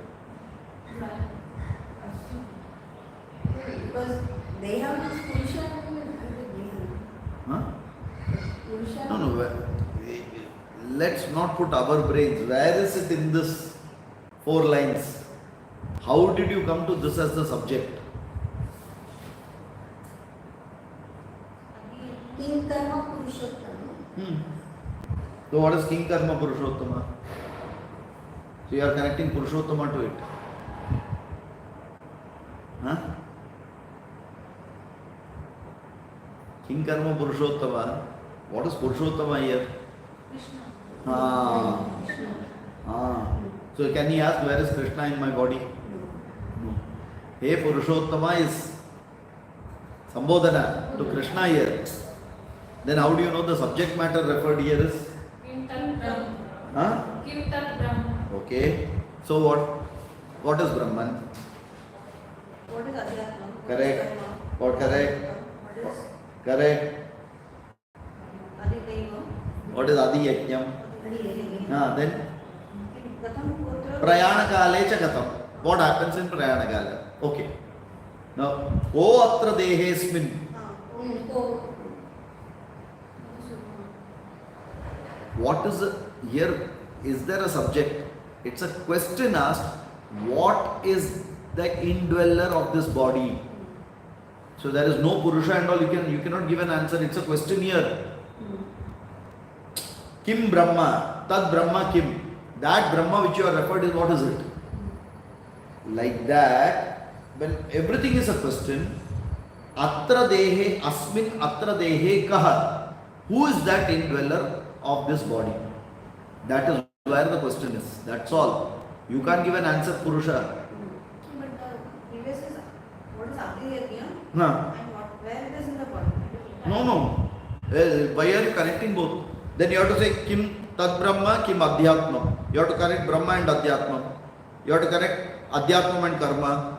Because they have this Purusha and Huh? Purusha. No. Let's not put our brains. Where is it in this 4 lines? How did you come to this as the subject? King Karma Purushottama. So what is King Karma Purushottama? So you are connecting Purushottama to it. Huh? King Karma Purushottama. What is Purushottama here? Krishna. So can he ask, where is Krishna in my body? No. Hey, Purushottama is Sambodhana to Krishna here. Then how do you know the subject matter referred here is? Kim Tat Brahm. Huh? Kim Tat Brahm. Okay. So what is Brahman? What is Adhyatma? Correct. What correct? What is Correct. Adidaivam? What is Adi Yajnam? Adidaivam. Then Katham Kotra? Prayanakale cha Katham. What happens in Prayanakale? Okay. Now, O atra dehesmin. So, What is here? Is there a subject? It's a question asked. What is the indweller of this body? So there is no Purusha and all. You cannot give an answer. It's a question here. Kim Brahma, Tad Brahma Kim. That Brahma which you are referred is, what is it? Like that, when everything is a question, atra dehe, asmin atra dehe kaha, who is that indweller of this body? That is where the question is. That's all. You can't give an answer, Purusha. But the previous is what is Adi Yajna Huh. and what where it is in the body. No, no. Why are you connecting both? Then you have to say Kim Tad Brahma, Kim Adhyatmam. You have to connect Brahma and Adhyatmam. You have to connect Adhyatmam and Karma.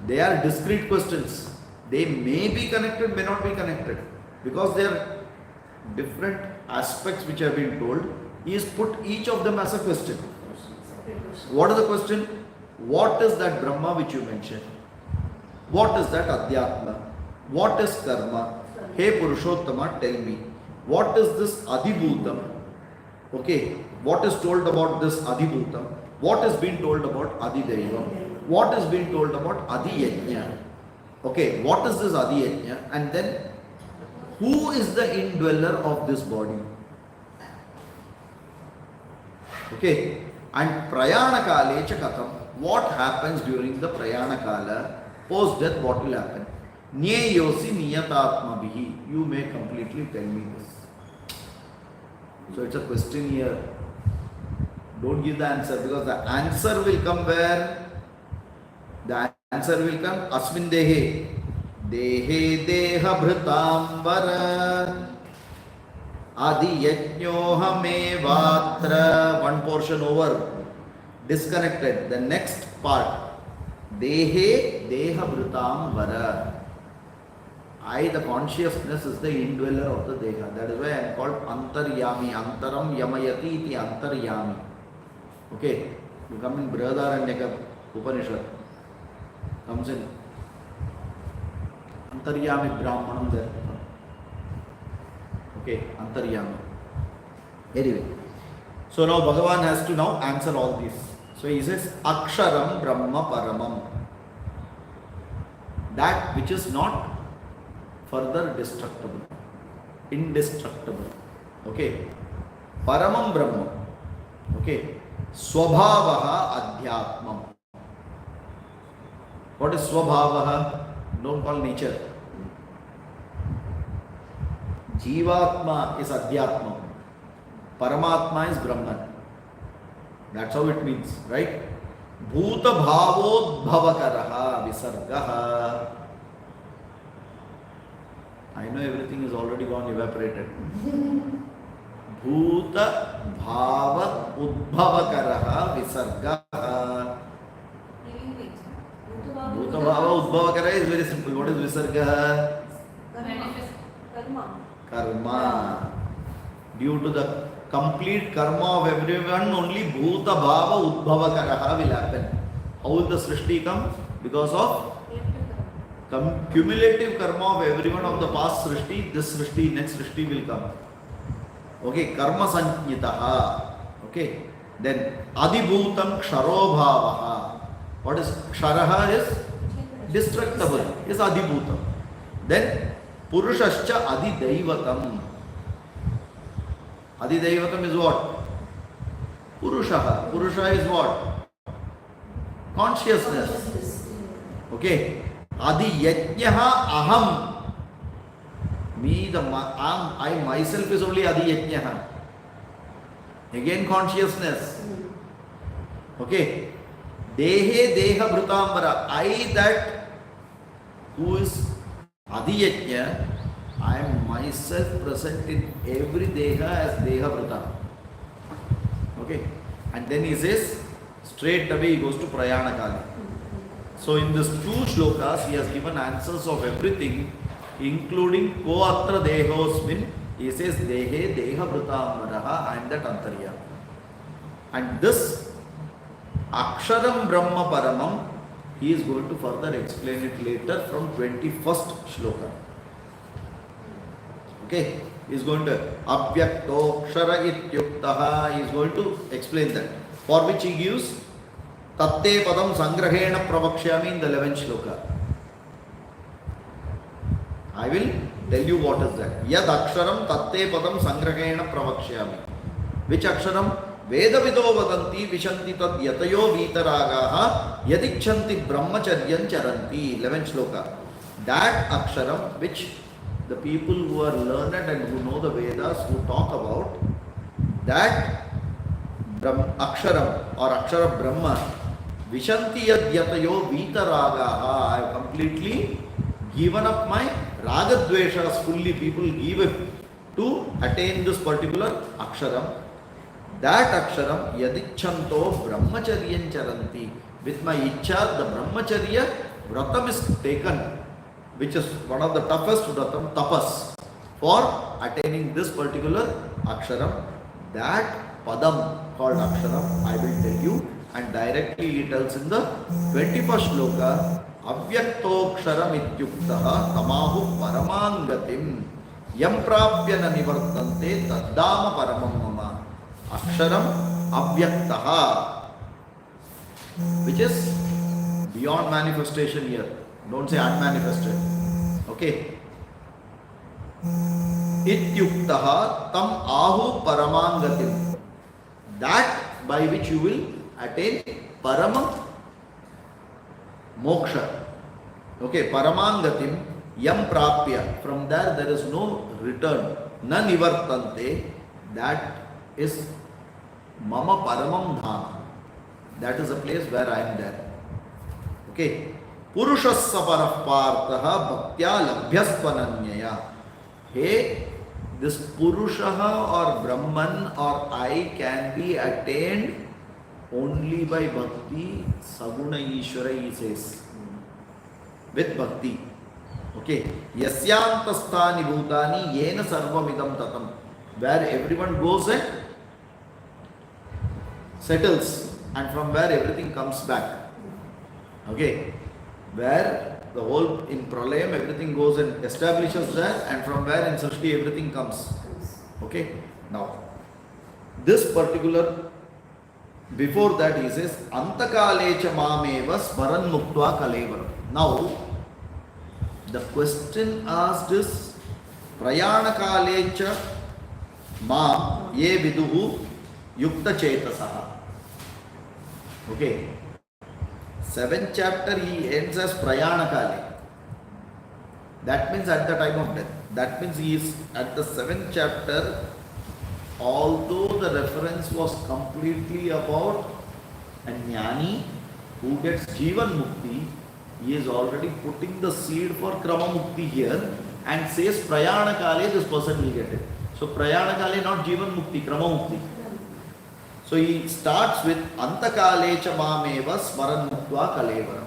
They are discrete questions. They may be connected, may not be connected. Because they are different aspects which have been told. He has put each of them as a question. What is the question? What is that Brahma which you mentioned? What is that Adhyatma? What is Karma? Hey Purushottama, tell me. What is this Adhibhutam? Okay. What is told about this Adhibhutam? What is being told about Adhidevam? What is being told about Adhiyajna? Okay. What is this Adhiyajna? And then who is the indweller of this body? Okay. And Prayana Kale Chakatam. What happens during the Prayana Kala? Post death, what will happen? Nyeyosi niyatatma bihi. You may completely tell me this. So it's a question here. Don't give the answer because the answer will come where? The answer will come Asmin Dehe. Dehe Deha Bhritambara Adi Yajnohamevatra. One portion over. Disconnected. The next part. Dehe Deha Bhritambara. I, the consciousness, is the indweller of the Deha. That is why I am called Antaryami. Antaram Yamayati iti Antaryami. Okay. You come in Brihadaranyaka Upanishad. Comes in Antaryami Brahmanam there. Okay. Antaryami. Anyway. So now Bhagavan has to now answer all these. So he says Aksharam Brahma Paramam. That which is not further destructible, indestructible. Okay. Paramam Brahma. Okay. Swabhavaha Adhyatmam. What is Swabhavaha? Don't call nature. Jivatma is Adhyatmam. Paramatma is Brahman. That's how it means, right? Bhuta bhavodbhavakaraha visargaha. I know everything is already gone, evaporated. Bhuta bhava udbhavakaraha visargaha. Bhuta bhava udbhavakaraha is very simple. What is visargaha? Karma. Due to the complete karma of everyone, only bhuta bhava udbhavakaraha will happen. How will the srishti come? Because of cumulative karma of everyone of the past srishti, this srishti, next srishti will come. Okay, karma sanjitaha. Okay, then adibhutam ksharo bhavaha. What is ksharaha? Is destructible, is adibhutam. Then purushascha adidaivatam. Adidaivatam is what? Purushaha. Purusha is what? Consciousness. Okay. Adi yajnaha aham. Me, I myself is only Adi yajnaha. Again consciousness. Okay. Dehe deha bhrutambara. I, that who is Adi yajna, I am myself present in every deha as deha bhrita. Okay. And then he says, straight away he goes to Prayana Kali. So in these two shlokas, he has given answers of everything, including ko atra dehosmin. He says dehe deha bhritamaraha and that antarya. And this aksharam brahma paramam, he is going to further explain it later from 21st shloka. Okay, he is going to abhyakto kshara ityuktaha. He is going to explain that. For which he gives Tatte padam sangrahena pravakshyami in the 11th shloka. I will tell you what is that. Yad aksharam tatte padam sangrahena pravakshyami. Which aksharam? Vedavido vadanti vishanti tad yatayo vitaragaha yadichanti brahmacharyan charanti. 11th shloka. That aksharam which the people who are learned and who know the Vedas, who talk about, that aksharam or akshara Brahma, vishanti yad yatayo vitaragaha. I have completely given up my ragadveshas fully. People give it to attain this particular aksharam. That aksharam yadichanto brahmacharyan charanti. With my icha, the brahmacharya vratam is taken, which is one of the toughest vratam, tapas, for attaining this particular aksharam. That padam called aksharam, I will tell you, and directly he tells in the 21st shloka, avyaktoksharam ityuktaha tamahu paramangatim yam prapya na nivartante taddama paramam mama. Aksharam avyaktaha, which is beyond manifestation here. Don't say unmanifested. Okay. Ityuktaha tam ahu paramangatim. That by which you will attain paramam moksha. Okay, paramangatim yam prapya. From there is no return. Na nivartante. That is mama paramam dhama. That is a place where I am there. Okay. Purushassa parah partha bhaktya labhyaspananyaya. Hey, this Purushaha or Brahman or I can be attained only by bhakti. Saguna Ishvara, he says. With bhakti. Okay. Yasyantastani bhutani yena sarvamidam tatam. Where everyone goes and settles, and from where everything comes back. Okay. Where the whole in Pralayam everything goes and establishes there, and from where in Srishti everything comes. Okay. Now, this particular, before that he says, Antakalecha mameva smaran muktva kalevaram. Now, the question asked is, Prayanakalecha ma ye viduhu yukta chetasaha. Okay. 7th chapter he ends as Prayanakale. That means at the time of death. That means he is at the 7th chapter, although the reference was completely about a jnani who gets Jivan Mukti, he is already putting the seed for Krama Mukti here and says Prayanakale, this person will get it. So Prayanakale, not Jivan Mukti, Krama Mukti. So he starts with Antakalecha mameva smaran muktva kalevaram.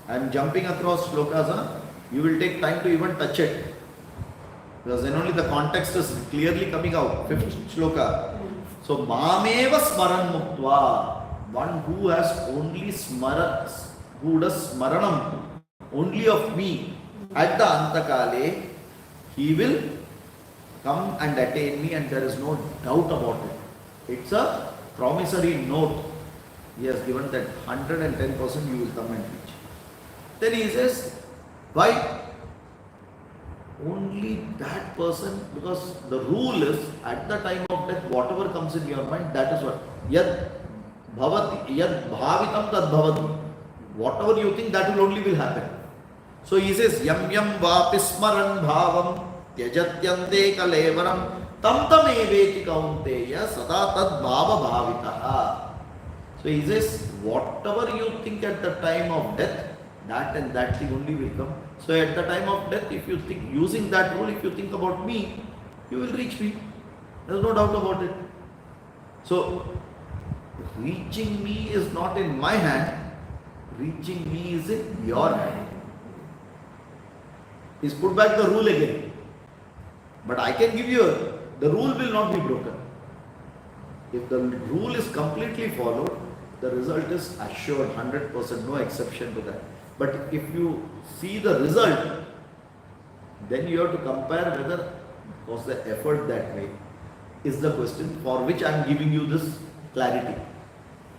I am jumping across shlokas, huh? You will take time to even touch it. Because then only the context is clearly coming out. 5th shloka. So mameva smaran muktva. One who has only smaran, who does smaranam only of me at the Antakale, he will come and attain me, and there is no doubt about it. It's a promissory note. He has given that 110% you will come and reach. Then he says, why? Only that person, because the rule is at the time of death, whatever comes in your mind, that is what. Yad bhavati, yad bhavitam tad bhavati. Whatever you think, that will only will happen. So he says, yam yam vapismaran bhavam tyajatyante kalevaram tam tam eveti kaunteya sada tad bhava bhavitaha. So he says, whatever you think at the time of death, that and that thing only will come. So at the time of death, if you think, using that rule, if you think about me, you will reach me. There is no doubt about it. So reaching me is not in my hand. Reaching me is in your hand. He's put back the rule again. But I can give you the rule will not be broken. If the rule is completely followed, the result is assured, 100%, no exception to that. But if you see the result, then you have to compare whether was the effort that way, is the question for which I am giving you this clarity.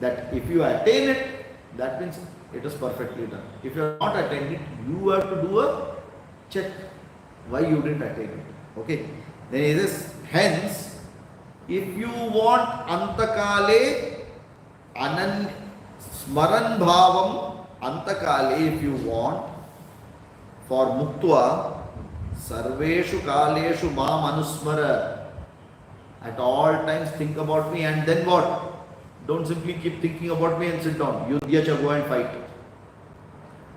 That if you attain it, that means it is perfectly done. If you are not attained it, you have to do a check why you didn't attain it. Okay. Then it is hence If you want antakale, anan smaran bhavam, antakale, if you want, for muktva, sarveshu kaleshu mam anusmara. At all times think about me, and then what? Don't simply keep thinking about me and sit down. Yudhyacha, go and fight.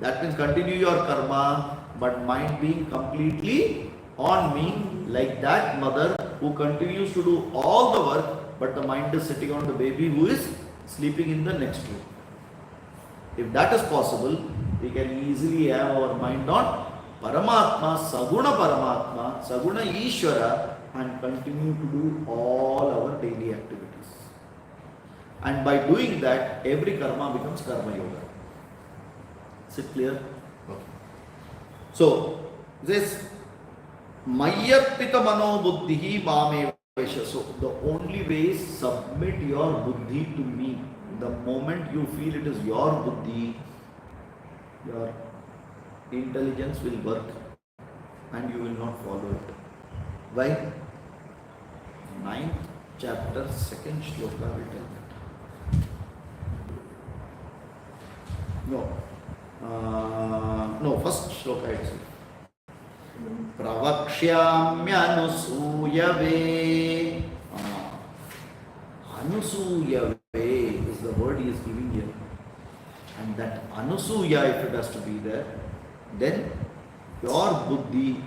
That means continue your karma, but mind being completely on me, like that mother who continues to do all the work, but the mind is sitting on the baby who is sleeping in the next room. If that is possible, we can easily have our mind on Paramatma, Saguna Ishvara, and continue to do all our daily activities. And by doing that, every karma becomes karma yoga. Is it clear? Okay. So, this Mayarpita Mano Buddhihi Mame Vaisha. So, the only way is submit your buddhi to me. The moment you feel it is your buddhi, your intelligence will work and you will not follow it. Why? 9th chapter, 2nd shloka will tell that. No, first shloka itself. Pravakshyamyanusuyave. Anusuyave is the word he is giving here. And that anusuya, if it has to be there, then your buddhi,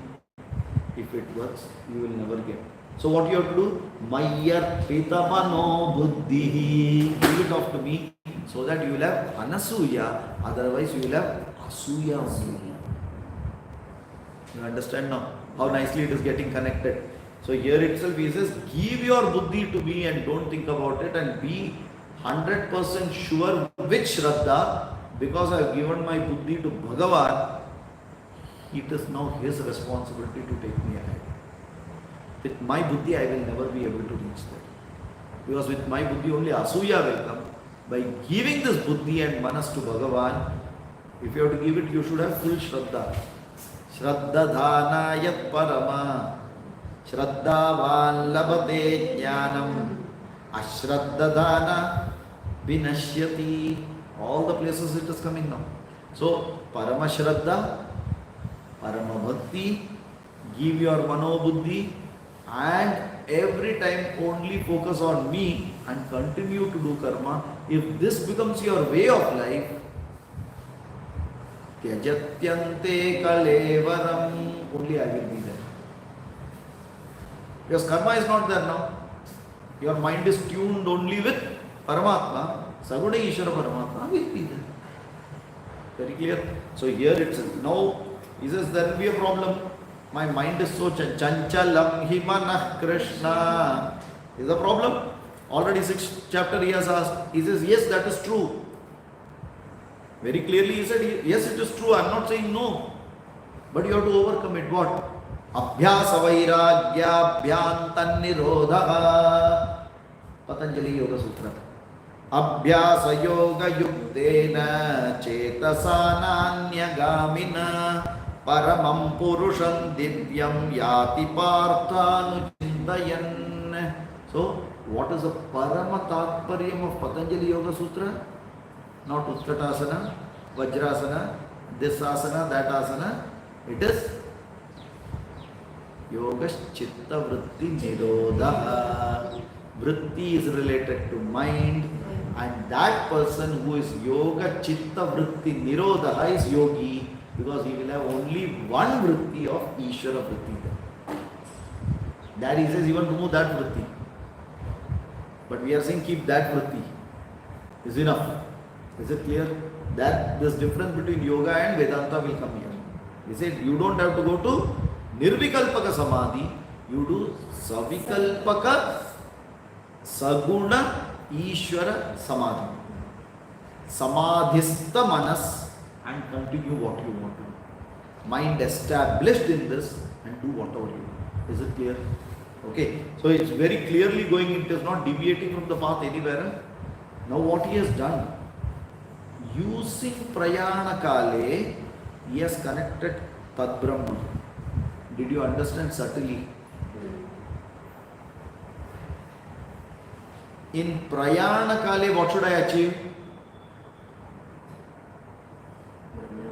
if it works, you will never get. So what you have to do? Mayarpita mano buddhihi. Give it off to me so that you will have anasuya, otherwise you will have asuya only. You understand now how nicely it is getting connected. So here itself he says, give your buddhi to me and don't think about it, and be 100% sure which Shraddha, because I have given my buddhi to Bhagavan, it is now his responsibility to take me ahead. With my buddhi, I will never be able to reach there. Because with my buddhi, only asuya will come. By giving this buddhi and manas to Bhagavan, if you have to give it, you should have full Shraddha. Shraddha dhana yat parama. Shraddhavan labate jnanam. Ashraddha dhana vinashyati. All the places it is coming now. So, parama Shraddha, parama bhakti, give your mano buddhi, and every time only focus on me and continue to do karma. If this becomes your way of life, Tyajatyante kalevaram, only I will be there. Because karma is not there now. Your mind is tuned only with Paramatma, Saguna Ishvara Paramatma will be there. Very clear? So here it's now, he says there will be a problem. My mind is so chanchalam himanah Krishna. Is a problem? Already 6th chapter he has asked. He says, yes, that is true. Very clearly he said, yes, it is true. I am not saying no. But you have to overcome it. What? Abhyasa vairagya bhyantan nirodha. Patanjali Yoga Sutra. Abhyasa yoga yukdena chetasananyagamina paramam purusham divyam yati parthanuchindayan. So, what is the parama tatparyam of Patanjali Yoga Sutra? Not Utkatasana, Vajrasana, this asana, that asana. It is Yoga Chitta Vritti Nirodha. Vritti is related to mind, and that person who is Yoga Chitta Vritti Nirodha is yogi, because he will have only one vritti of Ishvara vritti. That he says, even remove that vritti. But we are saying keep that vritti. Is enough. Is it clear? That this difference between yoga and Vedanta will come here. He said you don't have to go to Nirvikalpaka Samadhi, you do Savikalpaka Saguna Ishvara Samadhi. Samadhista Manas, and continue what you want to do. Mind established in this and do whatever you want. Is it clear? Okay. So it's very clearly going, it is not deviating from the path anywhere. Now what he has done, using Prayana Kale, he has connected Tad Brahma. Did you understand subtly? In Prayana Kale, what should I achieve?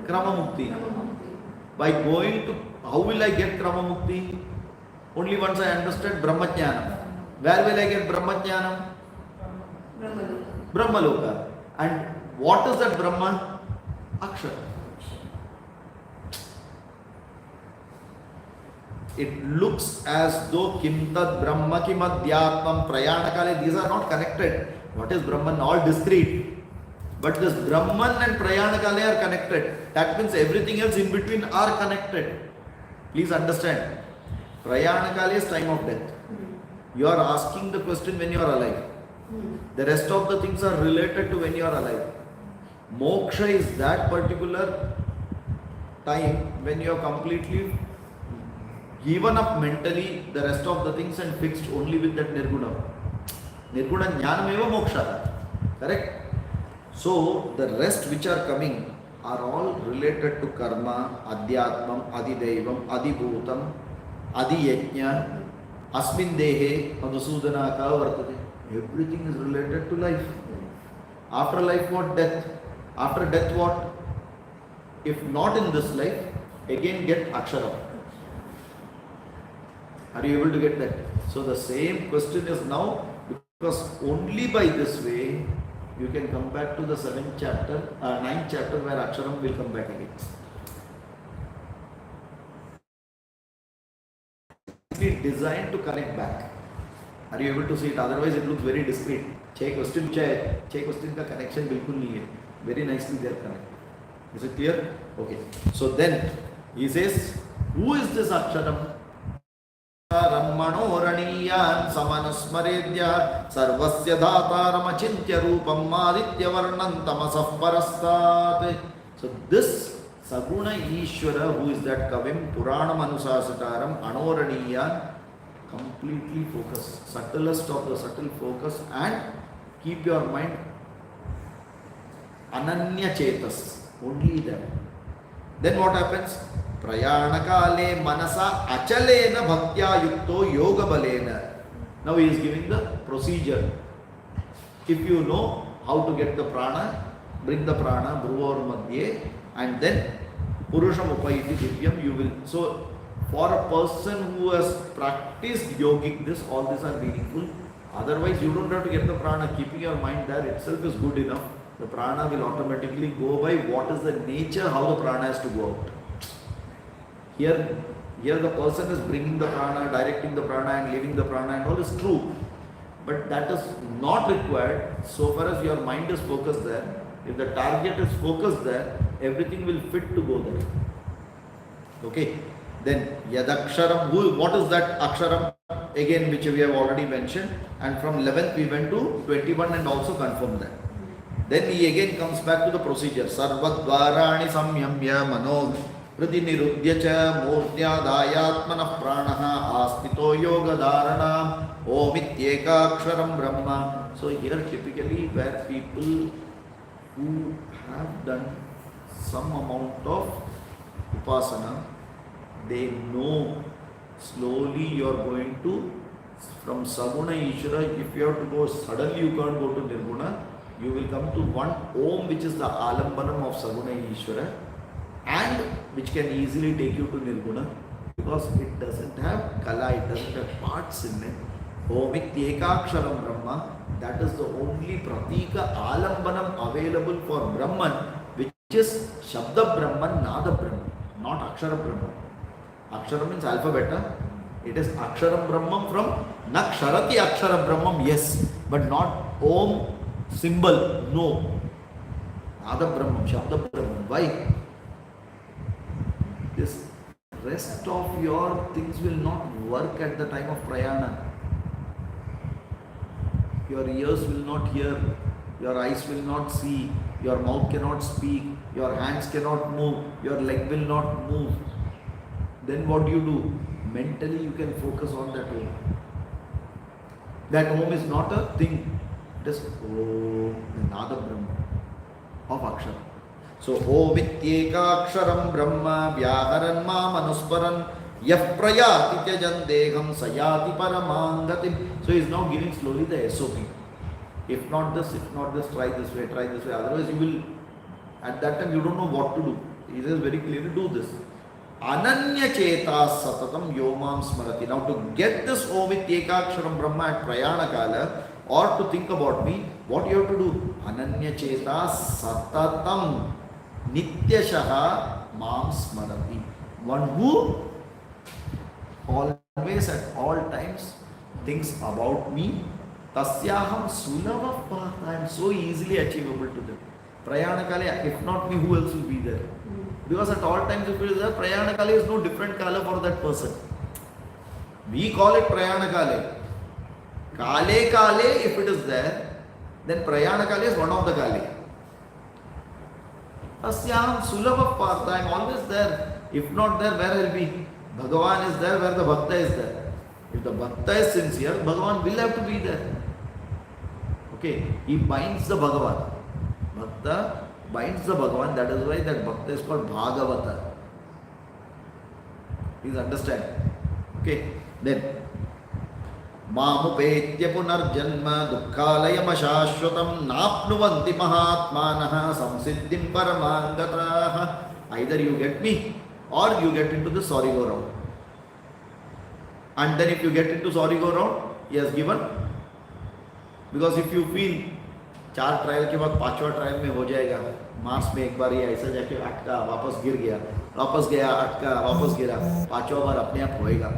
Krama Mukti. By going to, how will I get Krama Mukti? Only once I understand Brahma Jnanam. Where will I get Brahma Jnanam? Brahma Loka. And what is that Brahma? Akshara. It looks as though Kim Tad Brahma Kim Adhyatmam Prayana Kale, these are not connected. What is Brahman? All discrete. But this Brahman and Prayana Kale are connected. That means everything else in between are connected. Please understand. Prayana Kale is time of death. You are asking the question when you are alive. The rest of the things are related to when you are alive. Moksha is that particular time when you are completely given up mentally the rest of the things and fixed only with that Nirguna. Nirguna Jnanameva Moksha. Correct? So the rest which are coming are all related to karma, adhyatmam, adidaivam, adibhutam, adiyajna, asmin dehe, madhusudana ka vartate. Everything is related to life. After life, what? Death. After death, what? If not in this life, again get akshara. Are you able to get that? So the same question is now, because only by this way you can come back to the 7th chapter, 9th chapter where aksharam will come back again. It's designed to connect back. Are you able to see it? Otherwise it looks very discreet. 6 question का connection बिल्कुल नहीं है. Very nicely they are connected. Is it clear? Okay. So then he says, who is this aksharam? Ramanoraniyyan samanasmaredya sarvasya dhataram achintya rupam aditya varnam tamasah parastat. So this Saguna Ishvara, who is that Kavim Puranam Anusasataram Anoraniyyan, completely focus, subtlest of the subtle focus, and keep your mind Ananya Chetas, only them. Then what happens? Prayanakale manasa achalena bhaktya yukto yoga balena. Now he is giving the procedure. If you know how to get the prana, bring the prana, bhruvor madhye, and then purusham upaiti divyam, you will. So for a person who has practiced yogic, this, all these are meaningful. Otherwise you don't have to get the prana. Keeping your mind there itself is good enough. The prana will automatically go by what is the nature, how the prana has to go out. Here the person is bringing the prana, directing the prana and leaving the prana and all is true. But that is not required so far as your mind is focused there. If the target is focused there, everything will fit to go there. Okay. Then Yadaksharam, what is that Aksharam? Again, which we have already mentioned. And from 11th we went to 21 and also confirmed that. Then he again comes back to the procedure. Sarvadvarani samyamya mano Prati nirudhya murtyadayatmanah pranaha astito yoga dharana omityekaksharam brahma. So here typically where people who have done some amount of upasana, they know slowly you are going to, from Saguna Ishvara, if you have to go suddenly, you can't go to Nirguna, you will come to one Om, which is the Alambanam of Saguna Ishvara, and which can easily take you to Nirguna, because it doesn't have Kala, it doesn't have parts in it. Omityekaksharam Brahma, that is the only Pratika Alambanam available for Brahman, which is Shabda Brahman, Nada Brahman, not Akshara Brahman. Akshara means alphabet. It is Aksharam Brahman from Naksharati Akshara Brahman, yes, but not Om symbol, no. Nada Brahman, Shabda Brahman. Why? This rest of your things will not work at the time of prayana. Your ears will not hear, your eyes will not see, your mouth cannot speak, your hands cannot move, your leg will not move. Then what do? Mentally you can focus on that Om. That Om is not a thing. It is Om, Nada Brahma of Akshara. So Omityekaksharam Brahma Vyaharan Manusparan Yah Prayati Tyajan Deham Sayati Paramangatim. So he is now giving slowly the SOP. if not this, try this way, Otherwise you will, at that time you don't know what to do. He says very clearly, do this. Ananya cheta satatam yomam smarati. Now to get this Om Ityekaksharam Brahma at Prayana Kala, or to think about me, what you have to do? Ananya cheta satatam nityashaha mam smarati. One who always at all times thinks about me. Tasyaham sulava path. I am so easily achievable to them. Prayana Kala, if not me, who else will be there? Because at all times if it is there, Prayana Kala is no different Kala for that person. We call it Prayana Kale. Kale, if it is there, then Prayana Kale is one of the Kale. Tasyaham sulava path. I am always there. If not there, where I will be? Bhagavan is there where the Bhakta is there. If the Bhakta is sincere, Bhagavan will have to be there. Okay, he binds the Bhagavan. Bhakta binds the Bhagavan, that is why that Bhakta is called Bhagavata. Please understand. Okay, then Mamupetya punarjanma dukkhalayam ashashvatam napnuvanti mahatmanaha samsiddhim paramangataha. Either you get me or you get into the sorry go round. And then if you get into sorry go round, he has given. Because if you feel 4 trial के बाद 5वां trial में हो जाएगा, Mars में एक बार ये ऐसा जाके अटका, वापस गिर गया, वापस गया, अटका, वापस गिरा, 5वां बार अपने आप होएगा.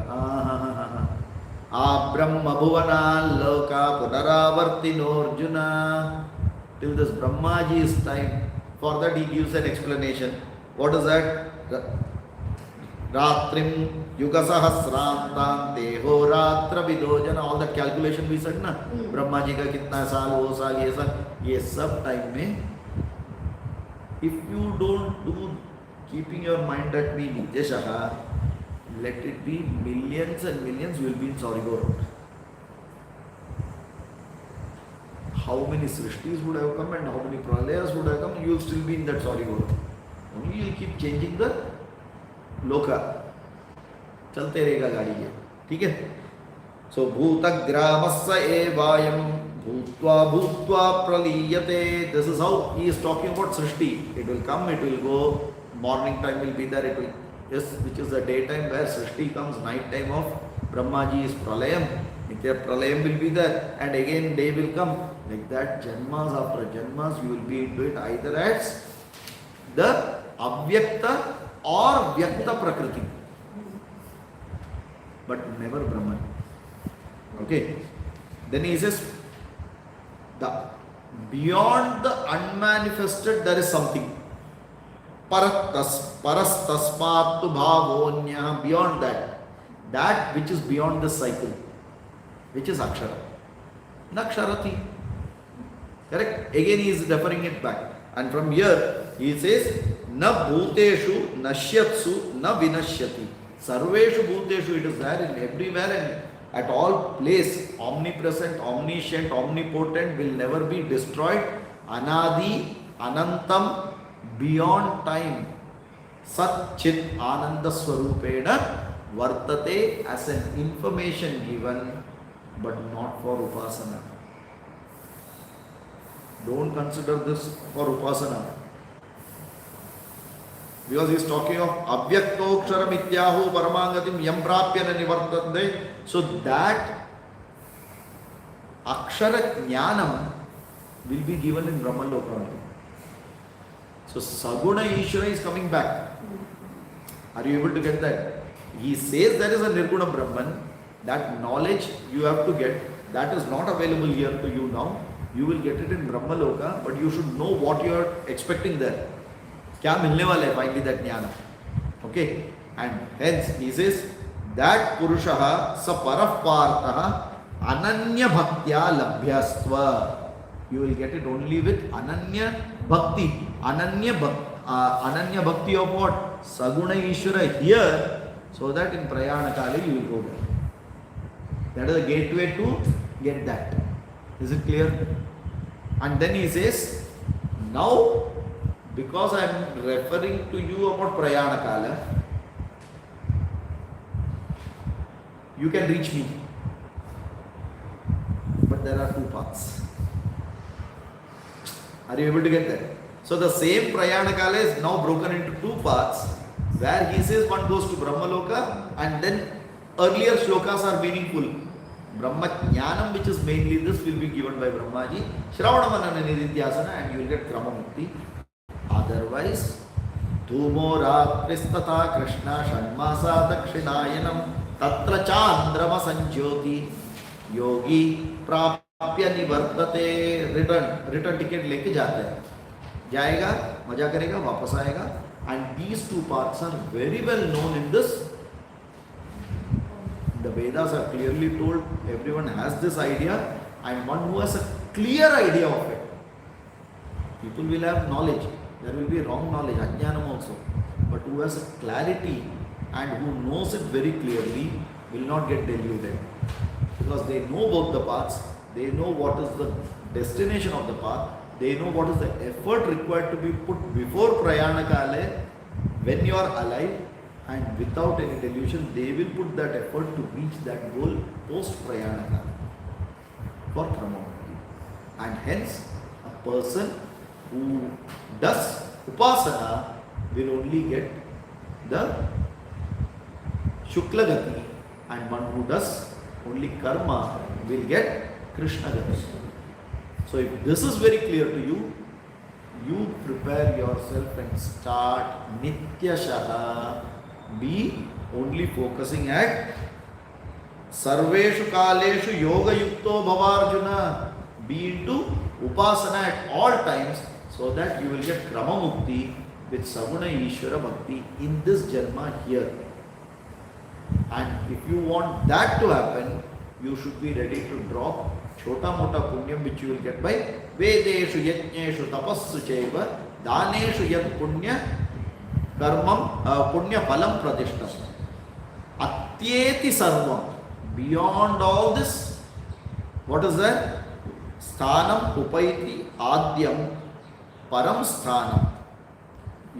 आ ब्रह्म भुवना लोका पुनरावर्तिनो arjuna. Till this Brahmaji's time, for that he gives an explanation. What is that? Ratrim Yuga Sahasrantam Deho Ratra Vidojana. All that calculation we said na. Brahma ji ka kitna saal, wo saal, ye saal. Ye sab time mein, if you don't do keeping your mind at me Nityashaha, let it be millions and millions will be in sorry go round. How many Srishtis would have come and how many Pralayas would have come, you will still be in that sorry go round. Only you will keep changing the लोका. चलते रहेगा गाड़ी ये. ठीक है. सो भूतग्रामस्य एवायम भूत्वा भूत्वा प्रलीयते. This is how he is talking about Srishti. It will come, it will go. Morning time will be there. It will, yes, which is the daytime where Srishti comes. Night time of Brahmaji is Pralayam. Nitya Pralayam will be there, and again day will come. Like that, janmas after janmas, you will be into it either as the Avyakta or Vyakta Prakriti, but never Brahman. Okay. Then he says, beyond the unmanifested there is something. Parastasmatu bhavonya. Beyond that which is beyond the cycle, which is Akshara. Naksharati. Correct? Again he is referring it back. And from here he says, na bhuteshu nashyatsu na vinashyati. Sarveshu bhuteshu, it is there in everywhere and at all place. Omnipresent, omniscient, omnipotent, will never be destroyed. Anadi, anantam, beyond time. Sat chit ananda swarupena vartate, as an information given, but not for upasana. Don't consider this for upasana. Because he is talking of Avyaktoksharam Ityahu Paramangatim Yam Prapyana Nivartande. So that Akshara Jnanam will be given in Brahma Loka. So Saguna Ishvara is coming back. Are you able to get that? He says there is a Nirguna Brahman. That knowledge you have to get. That is not available here to you now. You will get it in Brahma Loka, but you should know what you are expecting there. क्या मिलने वाला है finally that jnana. Okay, and hence he says that purushaha sa parappartaha ananya bhaktya labhyastva. You will get it only with ananya bhakti. Ananya bhakti of what? Saguna Ishvara here, so that in Prayana Kali you will go there. That is the gateway to get that. Is it clear? And then he says, now because I am referring to you about Prayana Kala, you can reach me. But there are two paths. Are you able to get that? So the same Prayana Kala is now broken into two parts, where he says one goes to Brahmaloka, and then earlier shlokas are meaningful. Brahma Jnanam, which is mainly this, will be given by Brahmaji, Shravana Manana Nididhyasana, and you will get Krama Mukti. Otherwise, Dhumo Ratristata Krishna Shanmasa Dakshinayanam Tatra Chandrama Sanjyoti Yogi Prapya Nivartate, return ticket लेके जाते हैं, जाएगा, मजा करेगा, वापस आएगा. And these two parts are very well known in this. The Vedas are clearly told, everyone has this idea, and one who has a clear idea of it. People will have knowledge, there will be wrong knowledge, ajnanam also. But who has a clarity and who knows it very clearly will not get deluded. Because they know both the paths, they know what is the destination of the path, they know what is the effort required to be put before Prayana Kale when you are alive, and without any delusion, they will put that effort to reach that goal post Prayana Kala for Brahmamukti. And hence, a person who does Upasana will only get the Shukla Gati, and one who does only Karma will get Krishna Gati. So if this is very clear to you, you prepare yourself and start Nityashaha. Be only focusing at Sarveshu Kaleshu Yoga Yukto Bhavarjuna. Be into Upasana at all times, so that you will get Krama Mukti with Saguna Ishvara Bhakti in this Janma here. And if you want that to happen, you should be ready to drop Chota Mota Punyam, which you will get by Vedeshu Yajneshu Tapassu Chaiva Daneshu Yat Punya Karmam Punya Palam Pradishtam Atyeti Sarvam. Beyond all this, what is that? Sthanam Upaiti Adyam Param Sthanam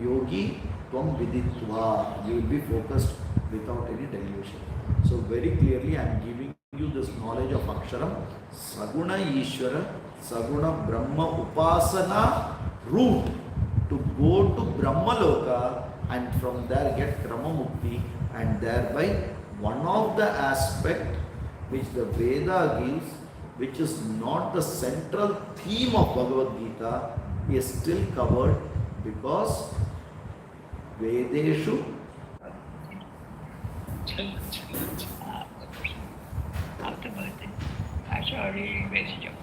Yogi Tvam Viditva. You will be focused without any delusion. So very clearly I am giving you this knowledge of Aksharam, Saguna Ishvara, Saguna Brahma Upasana route to go to Brahmaloka, and from there get Krama Mukti, and thereby one of the aspect which the Veda gives, which is not the central theme of Bhagavad Gita, is still covered, because Vedeshu After birthday, I saw a really message of